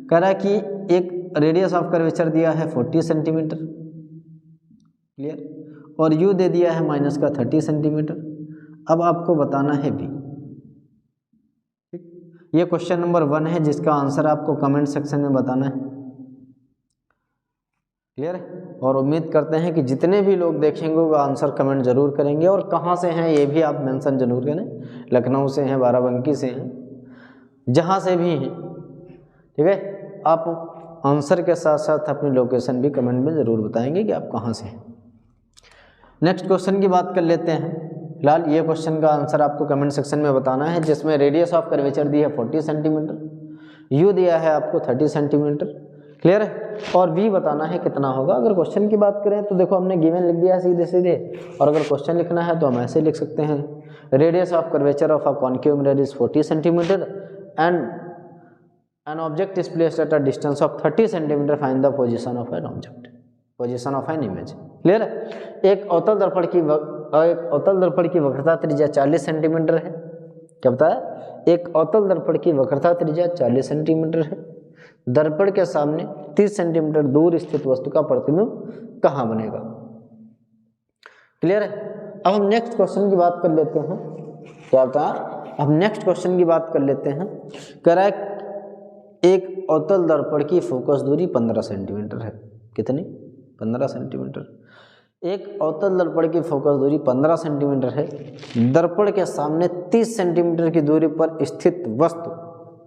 कह रहा है कि एक रेडियस ऑफ कर्वेचर दिया है 40 सेंटीमीटर, क्लियर, और u दे दिया है माइनस का 30 सेंटीमीटर। अब आपको बताना है v। ये क्वेश्चन नंबर 1 है जिसका आंसर आपको कमेंट सेक्शन में बताना है। क्लियर है। और उम्मीद करते हैं कि जितने भी लोग देखेंगे वो आंसर कमेंट ज़रूर करेंगे, और कहाँ से हैं ये भी आप मेंशन जरूर करें। लखनऊ से हैं, बाराबंकी से हैं, जहाँ से भी हैं, ठीक है। आप आंसर के साथ साथ अपनी लोकेशन भी कमेंट में ज़रूर बताएंगे कि आप कहाँ से हैं। नेक्स्ट क्वेश्चन की बात कर लेते हैं। फिलहाल ये क्वेश्चन का आंसर आपको कमेंट सेक्शन में बताना है, जिसमें रेडियस ऑफ कर्वेचर दी है 40 सेंटीमीटर, यू दिया है आपको 30 सेंटीमीटर, क्लियर है, और वी बताना है कितना होगा। अगर क्वेश्चन की बात करें तो देखो हमने गिवन लिख दिया सीधे सीधे, और अगर क्वेश्चन लिखना है तो हम ऐसे लिख सकते हैं, radius of curvature of a concave mirror is 40 centimetre and N object is placed at a distance of 30 centimetre, find the position of an object, position of an image, clear है। एक अवतल दर्पण की वक्रता त्रिज्या 40 सेंटीमीटर है। क्या बताया? एक अवतल दर्पण की वक्रता त्रिज्या 40 सेंटीमीटर है। दर्पण के सामने 30 सेंटीमीटर दूर स्थित वस्तु का प्रतिबिंब कहाँ बनेगा? क्लियर है। अब हम नेक्स्ट क्वेश्चन की बात कर लेते हैं। क्या बताया? अब नेक्स्ट क्वेश्चन की बात कर लेते हैं। कह रहा है एक अवतल दर्पण की फोकस दूरी 15 सेंटीमीटर है। कितनी? 15 सेंटीमीटर। एक अवतल दर्पण की फोकस दूरी 15 सेंटीमीटर है। दर्पण के सामने 30 सेंटीमीटर की दूरी पर स्थित वस्तु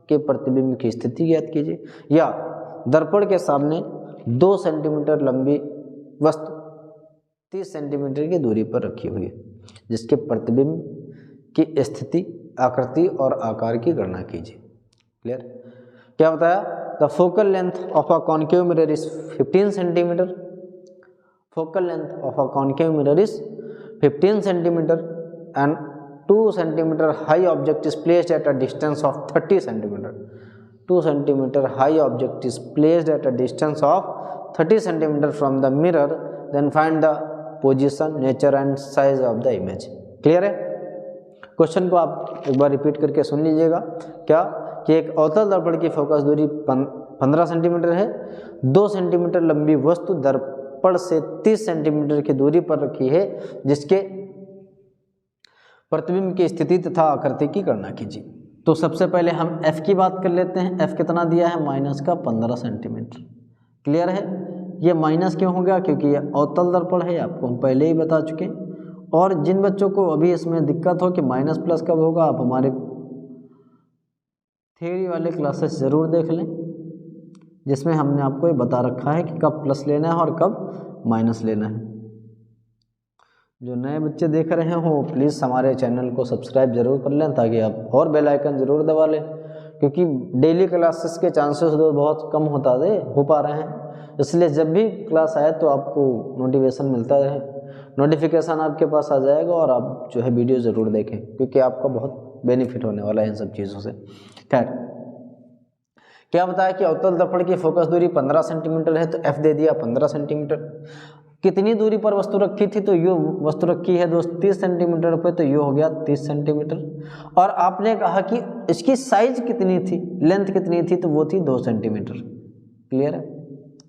के प्रतिबिंब की स्थिति ज्ञात कीजिए। या दर्पण के सामने 2 सेंटीमीटर लंबी वस्तु 30 सेंटीमीटर की दूरी पर रखी हुई है, जिसके प्रतिबिंब की स्थिति, आकृति और आकार की गणना कीजिए। क्लियर? क्या बताया? The focal length of a concave mirror is 15 centimetre. Focal length of a concave mirror is 15 centimeter and 2 centimeter high object is placed at a distance of 30 centimeter. 2 centimeter high object is placed at a distance of 30 centimeter from the mirror. Then find the position, nature and size of the image. Clear है? Question को आप एक बार repeat करके सुन लीजिएगा। क्या कि एक अवतल दर्पण की फोकस दूरी 15 सेंटीमीटर है। 2 सेंटीमीटर लंबी वस्तु दर्पण से 30 सेंटीमीटर की दूरी पर रखी है, जिसके प्रतिबिंब की स्थिति तथा आकृति की गणना कीजिए। तो सबसे पहले हम f की बात कर लेते हैं। f कितना दिया है? माइनस का 15 सेंटीमीटर। क्लियर है? ये माइनस क्यों हो गया? क्योंकि ये अवतल दर्पण है, आपको हम पहले ही बता चुके। और जिन बच्चों को अभी इसमें दिक्कत हो कि माइनस प्लस कब होगा, आप हमारे थ्योरी वाले क्लासेस ज़रूर देख लें, जिसमें हमने आपको ये बता रखा है कि कब प्लस लेना है और कब माइनस लेना है। जो नए बच्चे देख रहे हो प्लीज़ हमारे चैनल को सब्सक्राइब जरूर कर लें, ताकि आप और बेल आइकन ज़रूर दबा लें, क्योंकि डेली क्लासेस के चांसेस तो बहुत कम हो पा रहे हैं। इसलिए जब भी क्लास आए तो आपको नोटिफिकेशन मिलता रहे, नोटिफिकेशन आपके पास आ जाएगा और आप जो है वीडियो ज़रूर देखें, क्योंकि आपका बहुत बेनिफिट होने वाला है इन सब चीज़ों से। खैर, क्या बताया कि अवतल दर्पण की फोकस दूरी 15 सेंटीमीटर है, तो f दे दिया 15 सेंटीमीटर। कितनी दूरी पर वस्तु रखी थी? तो यो वस्तु रखी है दोस्त 30 सेंटीमीटर पे, तो यो हो गया 30 सेंटीमीटर। और आपने कहा कि इसकी साइज कितनी थी, लेंथ कितनी थी, तो वो थी 2 सेंटीमीटर। क्लियर है?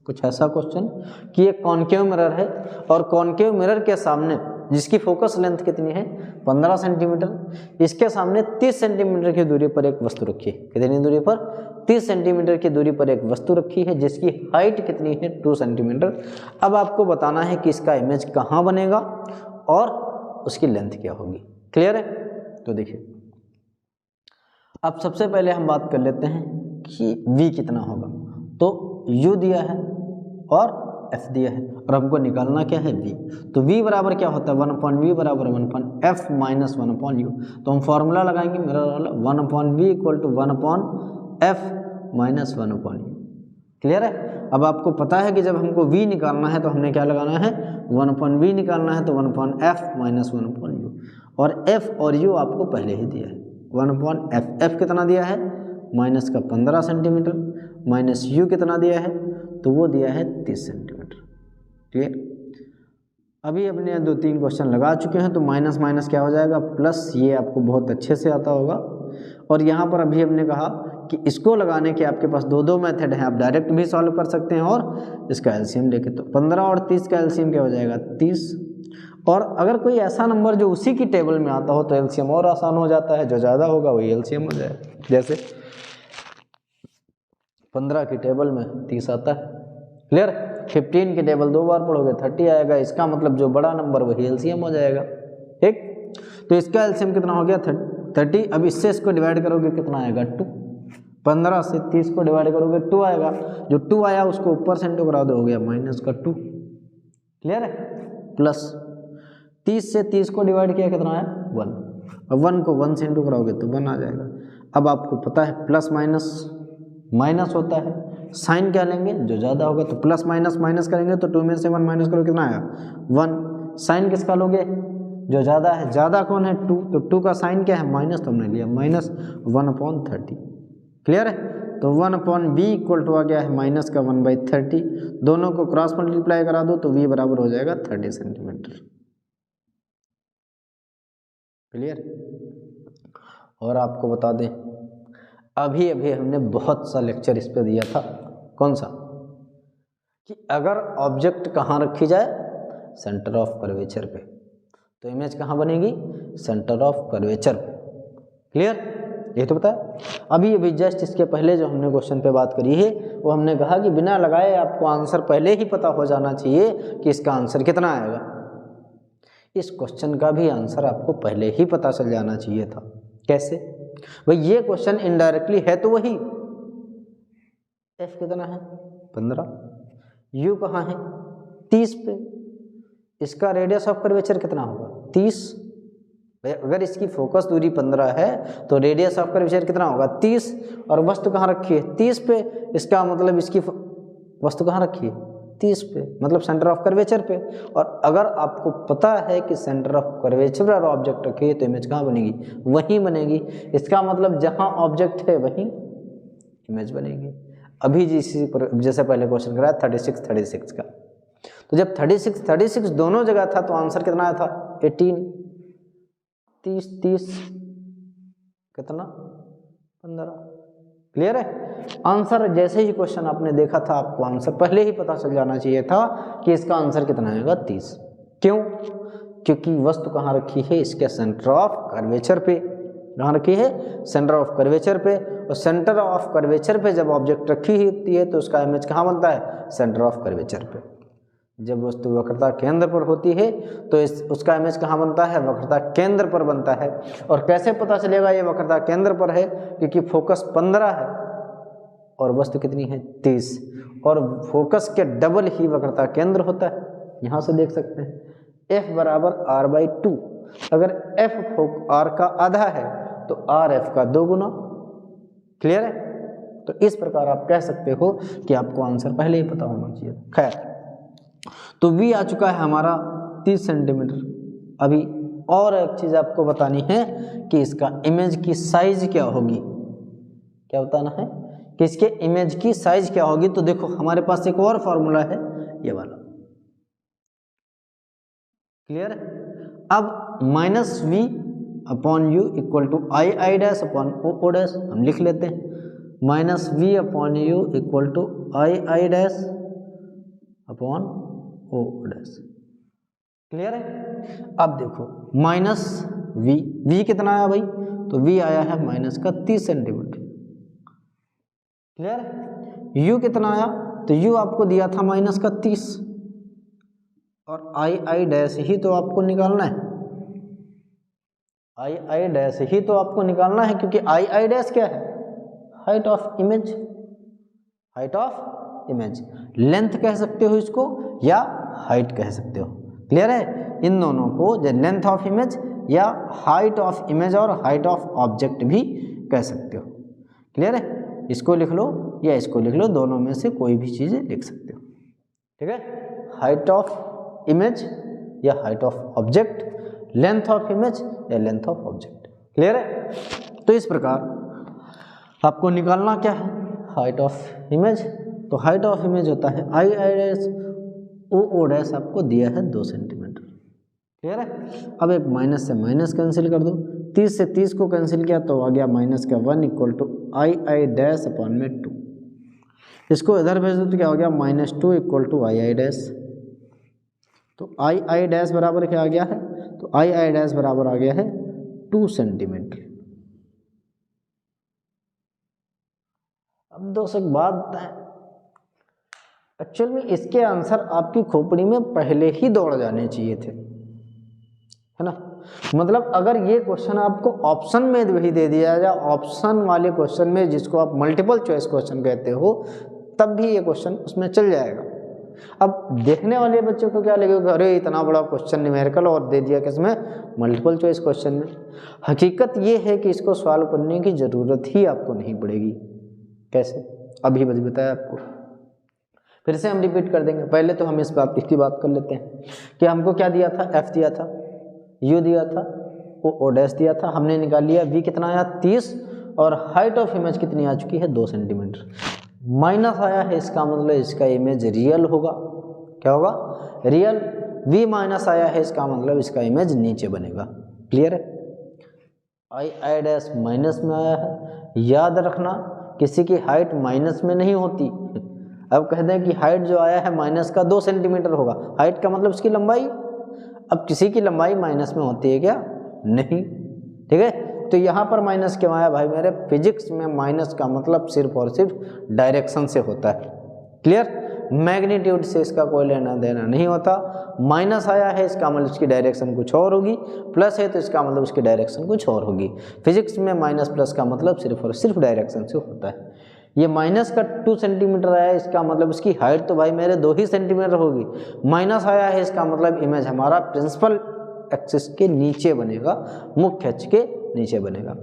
कुछ ऐसा क्वेश्चन कि एक कॉन्केव मिरर है और कॉन्केव मिरर के सामने जिसकी फोकस लेंथ कितनी है? 15 सेंटीमीटर। इसके सामने 30 सेंटीमीटर की दूरी पर एक वस्तु रखी है। कितनी दूरी पर? 30 सेंटीमीटर की दूरी पर एक वस्तु रखी है, जिसकी हाइट कितनी है? 2 सेंटीमीटर। अब आपको बताना है कि इसका इमेज कहाँ बनेगा और उसकी लेंथ क्या होगी। क्लियर है? तो देखिए, अब सबसे पहले हम बात कर लेते हैं कि v कितना होगा। तो u दिया है और f दिया है, और हमको निकालना क्या है? v। तो v बराबर क्या होता है? 1/v बराबर 1/f माइनस 1/u। तो हम फॉर्मूला लगाएंगे मेरा वाला 1/v equal to 1/f minus 1/u। Clear है? अब आपको पता है कि जब हमको v निकालना है तो हमने क्या लगाना है? 1/v निकालना है, तो 1/f माइनस 1/u। और f और u आपको पहले ही दिया है 1/f। f कितना दिया है? माइनस का 15 सेंटीमीटर, माइनस u कितना दिया है? तो वो दिया है 30 सेंटीमीटर। क्लियर? अभी अपने 2-3 क्वेश्चन लगा चुके हैं, तो माइनस माइनस क्या हो जाएगा? प्लस। ये आपको बहुत अच्छे से आता होगा। और यहाँ पर अभी हमने कहा कि इसको लगाने के आपके पास 2 मेथड हैं। आप डायरेक्ट भी सॉल्व कर सकते हैं और इसका एलसीएम लेके। तो 15 और 30 का एलसीएम क्या हो जाएगा? 30। और अगर कोई ऐसा नंबर जो उसी की टेबल में आता हो तो एलसीएम और आसान हो जाता है, जो ज़्यादा होगा वही एलसीएम हो जाएगा। जैसे 15 की टेबल में 30 आता है। क्लियर? 15 के टेबल 2 बार पढ़ोगे 30 आएगा, इसका मतलब जो बड़ा नंबर वही एलसीएम हो जाएगा। ठीक, तो इसका एलसीएम कितना हो गया 30। अब इससे इसको डिवाइड करोगे कितना आएगा 2। 15 से 30 को डिवाइड करोगे 2 आएगा, जो 2 आया उसको ऊपर से इंटू करा दो, हो गया -2। क्लियर है? प्लस 30 से 30 को डिवाइड किया कितना आया 1। अब 1 को 1 से इंटू कराओगे तो 1 आ जाएगा। अब आपको पता है प्लस माइनस माइनस होता है, साइन क्या लेंगे जो ज़्यादा होगा, तो प्लस माइनस माइनस करेंगे तो 2 में से 1 माइनस करो कितना आएगा 1। साइन किसका लोगे जो ज़्यादा है, ज़्यादा कौन है 2, तो 2 का साइन क्या है माइनस, तो हमने लिया -1/30। क्लियर है? तो 1/b इक्वल टू आ गया है माइनस का 1/30। दोनों को क्रॉस मल्टीप्लाई करा दो तो v बराबर हो जाएगा 30 सेंटीमीटर। क्लियर? और आपको बता दें अभी अभी हमने बहुत सा लेक्चर इस पे दिया था, कौन सा, कि अगर ऑब्जेक्ट कहाँ रखी जाए, सेंटर ऑफ कर्वेचर पे, तो इमेज कहाँ बनेगी, सेंटर ऑफ कर्वेचर पे। क्लियर? ये तो पता है। अभी अभी जस्ट इसके पहले जो हमने क्वेश्चन पे बात करी है वो हमने कहा कि बिना लगाए आपको आंसर पहले ही पता हो जाना चाहिए कि इसका आंसर कितना आएगा। इस क्वेश्चन का भी आंसर आपको पहले ही पता चल जाना चाहिए था। कैसे भाई, ये क्वेश्चन इनडायरेक्टली है तो वही, एफ कितना है 15, यू कहाँ है 30 पे, इसका रेडियस ऑफ कर्वेचर कितना होगा 30। अगर इसकी फोकस दूरी 15 है तो रेडियस ऑफ कर्वेचर कितना होगा 30, और वस्तु कहाँ रखी है 30 पे, इसका मतलब इसकी वस्तु कहाँ रखी है 30 पे, मतलब सेंटर ऑफ कर्वेचर पे। और अगर आपको पता है कि सेंटर ऑफ कर्वेचर पर ऑब्जेक्ट रखी है तो इमेज कहाँ बनेगी, वहीं बनेगी। इसका मतलब जहाँ ऑब्जेक्ट है वहीं इमेज बनेगी। अभी जैसे पहले क्वेश्चन कराया 36 का, तो जब 36 दोनों जगह था तो आंसर कितना आया था 18। 30 कितना 15। क्लियर है? आंसर जैसे ही क्वेश्चन आपने देखा था आपको आंसर पहले ही पता चल जाना चाहिए था कि इसका आंसर कितना आएगा 30। क्यों? क्योंकि वस्तु कहाँ रखी है, इसके सेंटर ऑफ कर्वेचर पे। कहाँ रखी है, सेंटर ऑफ कर्वेचर पे। और सेंटर ऑफ कर्वेचर पे जब ऑब्जेक्ट रखी होती है तो उसका इमेज कहाँ बनता है, सेंटर ऑफ कर्वेचर पे। जब वस्तु वक्रता केंद्र पर होती है तो उसका इमेज कहाँ बनता है, वक्रता केंद्र पर बनता है। और कैसे पता चलेगा ये वक्रता केंद्र पर है, क्योंकि फोकस 15 है और वस्तु कितनी है 30, और फोकस के डबल ही वक्रता केंद्र होता है। यहाँ से देख सकते हैं F बराबर R/2। अगर F R का आधा है तो R F का 2 गुना। क्लियर है? तो इस प्रकार आप कह सकते हो कि आपको आंसर पहले ही पता होना चाहिए। खैर, तो V आ चुका है हमारा 30 सेंटीमीटर। अभी और एक चीज़ आपको बतानी है कि इसका इमेज की साइज क्या होगी। क्या बताना है कि इसके इमेज की साइज क्या होगी। तो देखो हमारे पास एक और फॉर्मूला है, ये वाला। क्लियर? अब -v/u इक्वल टू i_i' हम लिख लेते हैं। -v/u equal to i_i' clear है? अब देखो -v कितना आया भाई, तो v आया है -30 सेंटीमीटर। क्लियर है? u कितना आया, तो u आपको दिया था -30, और i ही तो आपको निकालना है। i ही तो आपको निकालना है, क्योंकि i क्या है, height of image. Height of image, length कह सकते हो इसको या हाइट कह सकते हो। क्लियर है? इन दोनों को लेंथ ऑफ इमेज या हाइट ऑफ इमेज और हाइट ऑफ ऑब्जेक्ट भी कह सकते हो। क्लियर है? इसको लिख लो या इसको लिख लो, दोनों में से कोई भी चीज़ लिख सकते हो। ठीक है? हाइट ऑफ इमेज या height of object, length of image या लेंथ ऑफ ऑब्जेक्ट। क्लियर है? तो इस प्रकार आपको निकालना क्या है, हाइट ऑफ इमेज। तो हाइट ऑफ इमेज होता है i_i', o' आपको दिया है 2 सेंटीमीटर। क्लियर है? अब एक माइनस से माइनस कैंसिल कर दो, 30 से 30 को कैंसिल किया तो आ गया -1 इक्वल टू i_i'/2। इसको इधर भेज दो तो क्या हो गया -2 इक्वल टू i_i'। तो i_i' बराबर क्या आ गया है, तो i_i' बराबर आ गया है 2 सेंटीमीटर। अब दोस्तों एक बात बताएं, एक्चुअल में इसके आंसर आपकी खोपड़ी में पहले ही दौड़ जाने चाहिए थे, है ना। मतलब अगर ये क्वेश्चन आपको ऑप्शन में भी दे दिया जाए, ऑप्शन वाले क्वेश्चन में जिसको आप मल्टीपल चॉइस क्वेश्चन कहते हो, तब भी ये क्वेश्चन उसमें चल जाएगा। अब देखने वाले बच्चों को क्या लगेगा, अरे इतना बड़ा क्वेश्चन न्यूमेरिकल और दे दिया किसमें, मल्टीपल चॉइस क्वेश्चन में। हकीकत ये है कि इसको सॉल्व करने की ज़रूरत ही आपको नहीं पड़ेगी। कैसे, अभी बस बताया आपको, फिर से हम रिपीट कर देंगे। पहले तो हम इसकी बात कर लेते हैं कि हमको क्या दिया था, एफ दिया था, यू दिया था, ओ डैश दिया था, हमने निकाल लिया वी कितना आया 30, और हाइट ऑफ इमेज कितनी आ चुकी है 2 सेंटीमीटर। माइनस आया है, इसका मतलब इसका इमेज रियल होगा। क्या होगा, रियल। वी माइनस आया है, इसका मतलब इसका इमेज नीचे बनेगा। क्लियर है। आई डैश माइनस में आया है। याद रखना किसी की हाइट माइनस में नहीं होती। अब कहते हैं कि हाइट जो आया है माइनस का 2 सेंटीमीटर होगा, हाइट का मतलब उसकी लंबाई। अब किसी की लंबाई माइनस में होती है क्या, नहीं, ठीक है। तो यहाँ पर माइनस क्यों आया भाई मेरे, फिजिक्स में माइनस का मतलब सिर्फ और सिर्फ डायरेक्शन से होता है। क्लियर, मैग्नीट्यूड से इसका कोई लेना देना नहीं होता। माइनस आया है इसका मतलब इसकी डायरेक्शन कुछ और होगी, प्लस है तो इसका मतलब उसकी डायरेक्शन कुछ और होगी। फिजिक्स में माइनस प्लस का मतलब सिर्फ और सिर्फ डायरेक्शन से होता है। ये माइनस का 2 सेंटीमीटर आया है, इसका मतलब इसकी हाइट तो भाई मेरे 2 ही सेंटीमीटर होगी। माइनस आया है इसका मतलब इमेज हमारा प्रिंसिपल एक्सिस के नीचे बनेगा, मुख्य अक्ष के नीचे बनेगा।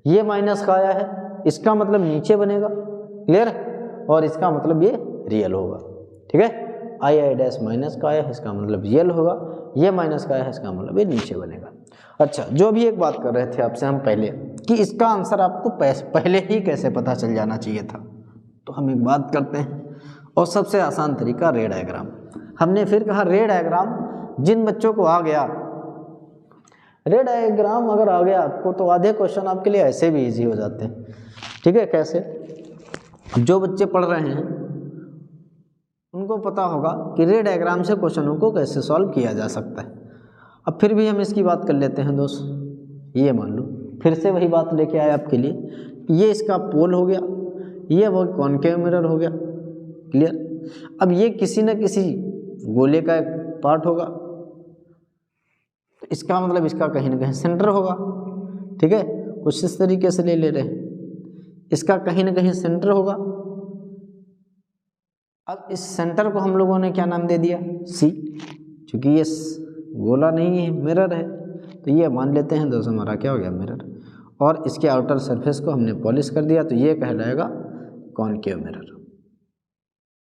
ये माइनस का आया है, इसका मतलब नीचे बनेगा। क्लियर, और इसका मतलब ये रियल होगा। ठीक है, आई डैश माइनस का आया है, इसका मतलब रियल होगा। ये माइनस का आया है, इसका मतलब ये नीचे बनेगा। अच्छा, जो भी एक बात कर रहे थे आपसे हम पहले कि इसका आंसर आपको पहले ही कैसे पता चल जाना चाहिए था, तो हम एक बात करते हैं, और सबसे आसान तरीका रे डायग्राम। हमने फिर कहा रे डायग्राम जिन बच्चों को आ गया, रे डायग्राम अगर आ गया आपको तो आधे क्वेश्चन आपके लिए ऐसे भी इजी हो जाते हैं। ठीक है, कैसे, जो बच्चे पढ़ रहे हैं उनको पता होगा कि रे डायग्राम से क्वेश्चनों को कैसे सॉल्व किया जा सकता है। अब फिर भी हम इसकी बात कर लेते हैं दोस्त। ये मान लो फिर से वही बात लेके आए आपके लिए, ये इसका पोल हो गया, ये वो कॉनकेव मिरर हो गया। क्लियर, अब ये किसी न किसी गोले का एक पार्ट होगा, तो इसका मतलब इसका कहीं ना कहीं सेंटर होगा। ठीक है, कुछ इस तरीके से ले रहे हैं, इसका कहीं ना कहीं सेंटर होगा। अब इस सेंटर को हम लोगों ने क्या नाम दे दिया, सी, क्योंकि ये गोला नहीं है, मिरर है, तो ये मान लेते हैं दोस्तों हमारा क्या हो गया, मिरर। और इसके आउटर सरफेस को हमने पॉलिश कर दिया, तो ये कहलाएगा कॉनकेव मिरर।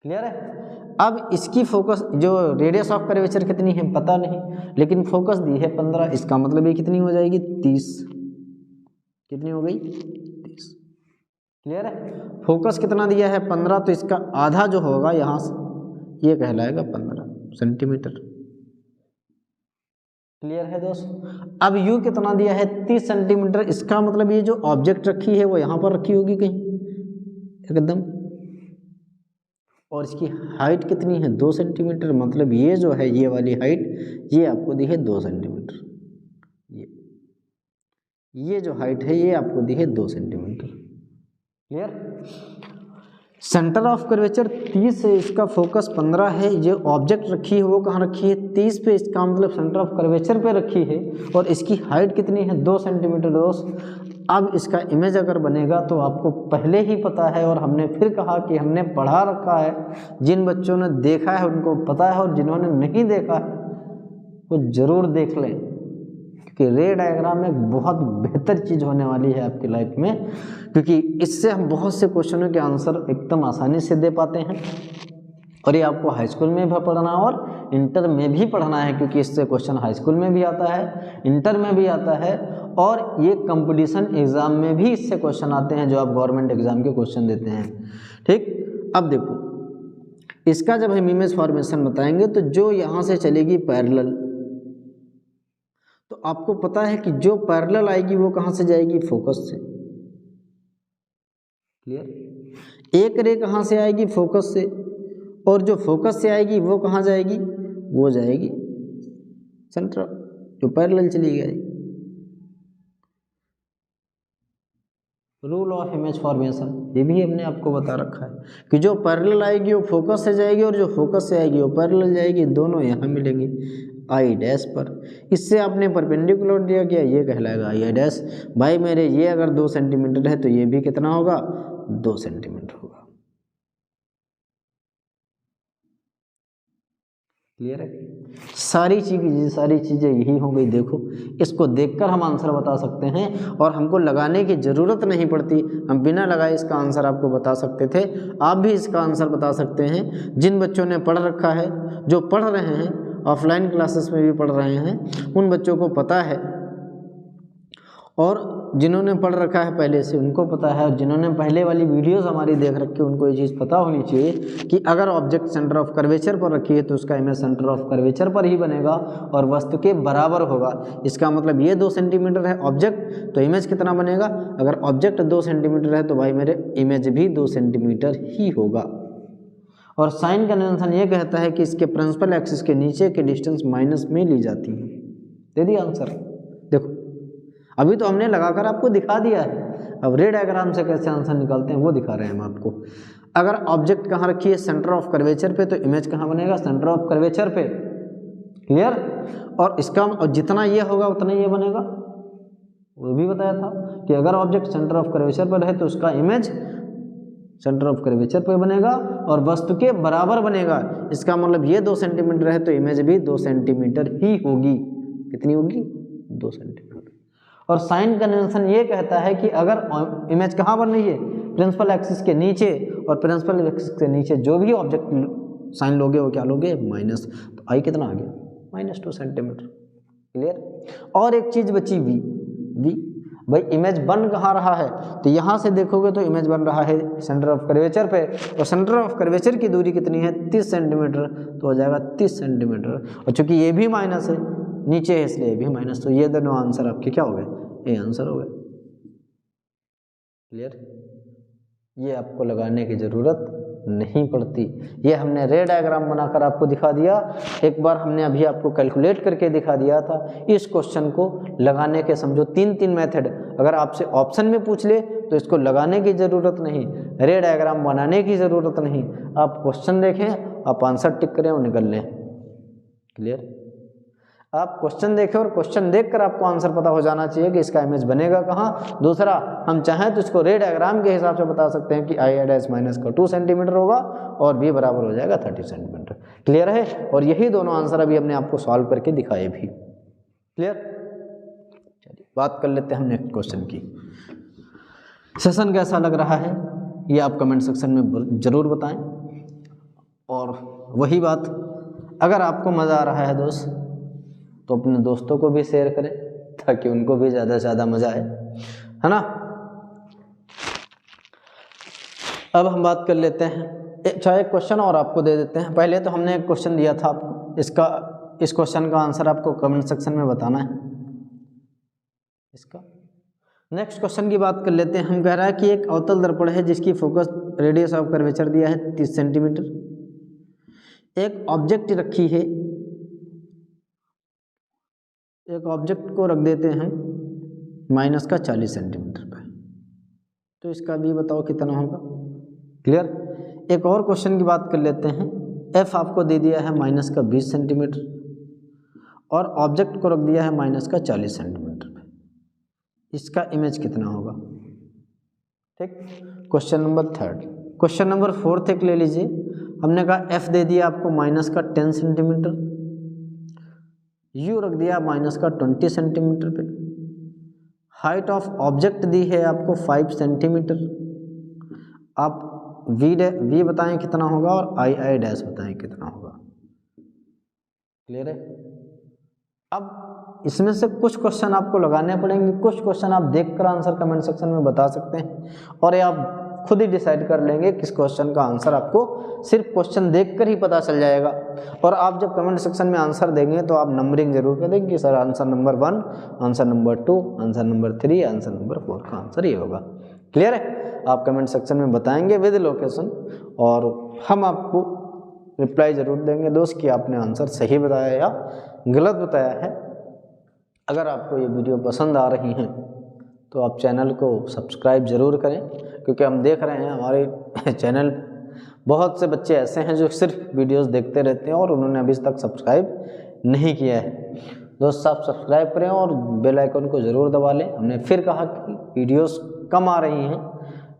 क्लियर है। अब इसकी फोकस जो रेडियस ऑफ कर्वेचर कितनी है पता नहीं, लेकिन फोकस दी है 15, इसका मतलब ये कितनी हो जाएगी 30। कितनी हो गई 30। क्लियर है, फोकस कितना दिया है 15, तो इसका आधा जो होगा यहाँ से ये कहलाएगा 15 सेंटीमीटर। क्लियर है दोस्त। अब यू कितना दिया है 30 सेंटीमीटर, इसका मतलब ये जो ऑब्जेक्ट रखी है वो यहाँ पर रखी होगी कहीं एकदम, और इसकी हाइट कितनी है 2 सेंटीमीटर, मतलब ये जो है ये वाली हाइट ये आपको दी है 2 सेंटीमीटर। ये जो हाइट है ये आपको दी है 2 centimetre. Clear, centre of curvature 30 है, इसका फोकस 15 है, ये ऑब्जेक्ट रखी है वो कहाँ रखी है 30 पे, इसका मतलब सेंटर ऑफ कर्वेचर पे रखी है, और इसकी हाइट कितनी है 2 सेंटीमीटर दोस्त। अब इसका इमेज अगर बनेगा तो आपको पहले ही पता है, और हमने फिर कहा कि हमने पढ़ा रखा है, जिन बच्चों ने देखा है उनको पता है, और जिन्होंने नहीं देखा है वो ज़रूर देख लें, कि रे डायग्राम एक बहुत बेहतर चीज़ होने वाली है आपकी लाइफ में, क्योंकि इससे हम बहुत से क्वेश्चनों के आंसर एकदम आसानी से दे पाते हैं। और ये आपको हाई स्कूल में भी पढ़ना और इंटर में भी पढ़ना है, क्योंकि इससे क्वेश्चन हाई स्कूल में भी आता है, इंटर में भी आता है, और ये कंपटीशन एग्ज़ाम में भी इससे क्वेश्चन आते हैं जो आप गवर्नमेंट एग्ज़ाम के क्वेश्चन देते हैं। ठीक, अब देखो इसका जब हम इमेज फॉर्मेशन बताएंगे तो जो यहाँ से चलेगी पैरेलल, तो आपको पता है कि जो पैरेलल आएगी वो कहाँ से जाएगी, फोकस से। क्लियर, एक रे कहाँ से आएगी, फोकस से, और जो फोकस से आएगी वो कहाँ जाएगी, वो जाएगी सेंटर, जो पैरेलल चली गई। रूल ऑफ इमेज फॉर्मेशन, ये भी हमने आपको बता रखा है कि जो पैरेलल आएगी वो फोकस से जाएगी और जो फोकस से आएगी वो पैरेलल जाएगी, दोनों यहाँ मिलेंगी आई डैश पर। इससे आपने परपेंडिकुलर दिया गया, ये कहलाएगा आई डैश। भाई मेरे ये अगर 2 सेंटीमीटर है तो ये भी कितना होगा, 2 सेंटीमीटर होगा। क्लियर है? सारी चीज़ें यही हो गई। देखो इसको देखकर हम आंसर बता सकते हैं और हमको लगाने की ज़रूरत नहीं पड़ती, हम बिना लगाए इसका आंसर आपको बता सकते थे। आप भी इसका आंसर बता सकते हैं। जिन बच्चों ने पढ़ रखा है, जो पढ़ रहे हैं, ऑफलाइन क्लासेस में भी पढ़ रहे हैं, उन बच्चों को पता है, और जिन्होंने पढ़ रखा है पहले से उनको पता है, और जिन्होंने पहले वाली वीडियोस हमारी देख रखी है उनको ये चीज़ पता होनी चाहिए कि अगर ऑब्जेक्ट सेंटर ऑफ कर्वेचर पर रखी है तो उसका इमेज सेंटर ऑफ कर्वेचर पर ही बनेगा और वस्तु के बराबर होगा। इसका मतलब ये 2 सेंटीमीटर है ऑब्जेक्ट, तो इमेज कितना बनेगा, अगर ऑब्जेक्ट 2 सेंटीमीटर है तो भाई मेरे इमेज भी 2 सेंटीमीटर ही होगा। और साइन कन्वेंशन ये कहता है कि इसके प्रिंसिपल एक्सिस के नीचे के डिस्टेंस माइनस में ली जाती है। दे दिया आंसर। देखो अभी तो हमने लगाकर आपको दिखा दिया है, अब रे डायग्राम से कैसे आंसर निकालते हैं वो दिखा रहे हैं हम आपको। अगर ऑब्जेक्ट कहाँ रखी है, सेंटर ऑफ कर्वेचर पे, तो इमेज कहाँ बनेगा, सेंटर ऑफ कर्वेचर पे। क्लियर? और इसका और जितना ये होगा उतना ये बनेगा, वो भी बताया था कि अगर ऑब्जेक्ट सेंटर ऑफ कर्वेचर पर है तो उसका इमेज सेंटर ऑफ कर्वेचर पे बनेगा और वस्तु के बराबर बनेगा। इसका मतलब ये 2 सेंटीमीटर है तो इमेज भी 2 सेंटीमीटर ही होगी। कितनी होगी, 2 सेंटीमीटर। और साइन कन्वेंशन ये कहता है कि अगर इमेज कहाँ बन रही है, प्रिंसिपल एक्सिस के नीचे, और प्रिंसिपल एक्सिस के नीचे जो भी ऑब्जेक्ट साइन लोगे वो क्या लोगे, माइनस। तो आई कितना आ गया, -2 सेंटीमीटर। क्लियर? और एक चीज़ बची वी। भाई इमेज बन कहाँ रहा है, तो यहाँ से देखोगे तो इमेज बन रहा है सेंटर ऑफ कर्वेचर पे, और सेंटर ऑफ कर्वेचर की दूरी कितनी है, 30 सेंटीमीटर, तो हो जाएगा 30 सेंटीमीटर। और चूंकि ये भी माइनस है, नीचे है इसलिए भी माइनस, तो ये दोनों आंसर आपके क्या हो गए, ये आंसर हो गए। क्लियर? ये आपको लगाने की ज़रूरत नहीं पड़ती, ये हमने रे डायग्राम बनाकर आपको दिखा दिया। एक बार हमने अभी आपको कैलकुलेट करके दिखा दिया था। इस क्वेश्चन को लगाने के समझो 3 मेथड, अगर आपसे ऑप्शन में पूछ ले तो इसको लगाने की ज़रूरत नहीं, रे डायग्राम बनाने की ज़रूरत नहीं। आप क्वेश्चन देखें, आप आंसर टिक करें और निकल लें। क्लियर? आप क्वेश्चन देखें और क्वेश्चन देखकर आपको आंसर पता हो जाना चाहिए कि इसका इमेज बनेगा कहाँ। दूसरा, हम चाहें तो इसको रे डायग्राम के हिसाब से बता सकते हैं कि आई डैश माइनस का 2 सेंटीमीटर होगा और बी बराबर हो जाएगा 30 सेंटीमीटर। क्लियर है? और यही दोनों आंसर अभी हमने आपको सॉल्व करके दिखाए भी। क्लियर? चलिए बात कर लेते हैं हम नेक्स्ट क्वेश्चन की। सेशन कैसा लग रहा है ये आप कमेंट सेक्शन में ज़रूर बताएं। और वही बात, अगर आपको मज़ा आ रहा है दोस्त तो अपने दोस्तों को भी शेयर करें ताकि उनको भी ज़्यादा से ज़्यादा मज़ा आए, है ना। अब हम बात कर लेते हैं, एक क्वेश्चन और आपको दे देते हैं। पहले तो हमने एक क्वेश्चन दिया था आपको, इस क्वेश्चन का आंसर आपको कमेंट सेक्शन में बताना है। इसका नेक्स्ट क्वेश्चन की बात कर लेते हैं। हम कह रहा है कि एक अवतल दर्पण है जिसकी फोकस रेडियस ऑफ कर्वेचर दिया है 30 सेंटीमीटर। एक ऑब्जेक्ट रखी है, एक ऑब्जेक्ट को रख देते हैं माइनस का 40 सेंटीमीटर पर, तो इसका भी बताओ कितना होगा। क्लियर? एक और क्वेश्चन की बात कर लेते हैं। एफ आपको दे दिया है माइनस का 20 सेंटीमीटर और ऑब्जेक्ट को रख दिया है माइनस का 40 सेंटीमीटर पे, इसका इमेज कितना होगा। ठीक, क्वेश्चन नंबर 3। क्वेश्चन नंबर 4 एक ले लीजिए। हमने कहा एफ दे दिया आपको माइनस का 10 सेंटीमीटर, यू रख दिया माइनस का 20 सेंटीमीटर पे, हाइट ऑफ ऑब्जेक्ट दी है आपको 5 सेंटीमीटर। आप वी बताएं कितना होगा और आई डैश बताएं कितना होगा। क्लियर है? अब इसमें से कुछ क्वेश्चन आपको लगाने पड़ेंगे, कुछ क्वेश्चन आप देखकर आंसर कमेंट सेक्शन में बता सकते हैं, और ये आप खुद ही डिसाइड कर लेंगे किस क्वेश्चन का आंसर आपको सिर्फ क्वेश्चन देखकर ही पता चल जाएगा। और आप जब कमेंट सेक्शन में आंसर देंगे तो आप नंबरिंग जरूर कर देंगे कि sir answer number 1, answer number 2, answer number 3, answer number 4 का आंसर ये होगा। क्लियर है? आप कमेंट सेक्शन में बताएंगे विद लोकेशन और हम आपको रिप्लाई ज़रूर देंगे दोस्त कि आपने आंसर सही बताया या गलत बताया है। अगर आपको ये वीडियो पसंद आ रही हैं तो आप चैनल को सब्सक्राइब ज़रूर करें, क्योंकि हम देख रहे हैं हमारे चैनल बहुत से बच्चे ऐसे हैं जो सिर्फ वीडियोस देखते रहते हैं और उन्होंने अभी तक सब्सक्राइब नहीं किया है। दोस्त आप सब्सक्राइब करें और बेल आइकन को ज़रूर दबा लें। हमने फिर कहा कि वीडियोस कम आ रही हैं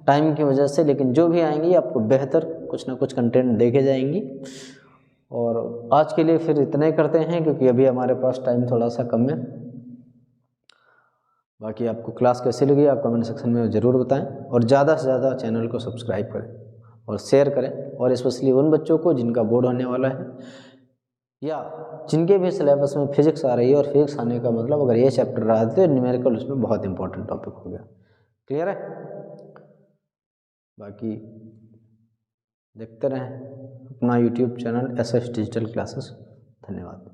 टाइम की वजह से, लेकिन जो भी आएंगी आपको बेहतर कुछ ना कुछ कंटेंट देखे जाएंगी। और आज के लिए फिर इतना ही करते हैं, क्योंकि अभी हमारे पास टाइम थोड़ा सा कम है। बाकी आपको क्लास कैसी लगी आप कमेंट सेक्शन में ज़रूर बताएं, और ज़्यादा से ज़्यादा चैनल को सब्सक्राइब करें और शेयर करें, और स्पेशली उन बच्चों को जिनका बोर्ड होने वाला है या जिनके भी सिलेबस में फिजिक्स आ रही है, और फिजिक्स आने का मतलब अगर ये चैप्टर रहा तो न्यूमेरिकल उसमें बहुत इंपॉर्टेंट टॉपिक हो गया। क्लियर है? बाकी देखते रहें अपना YouTube channel SS digital classes. धन्यवाद।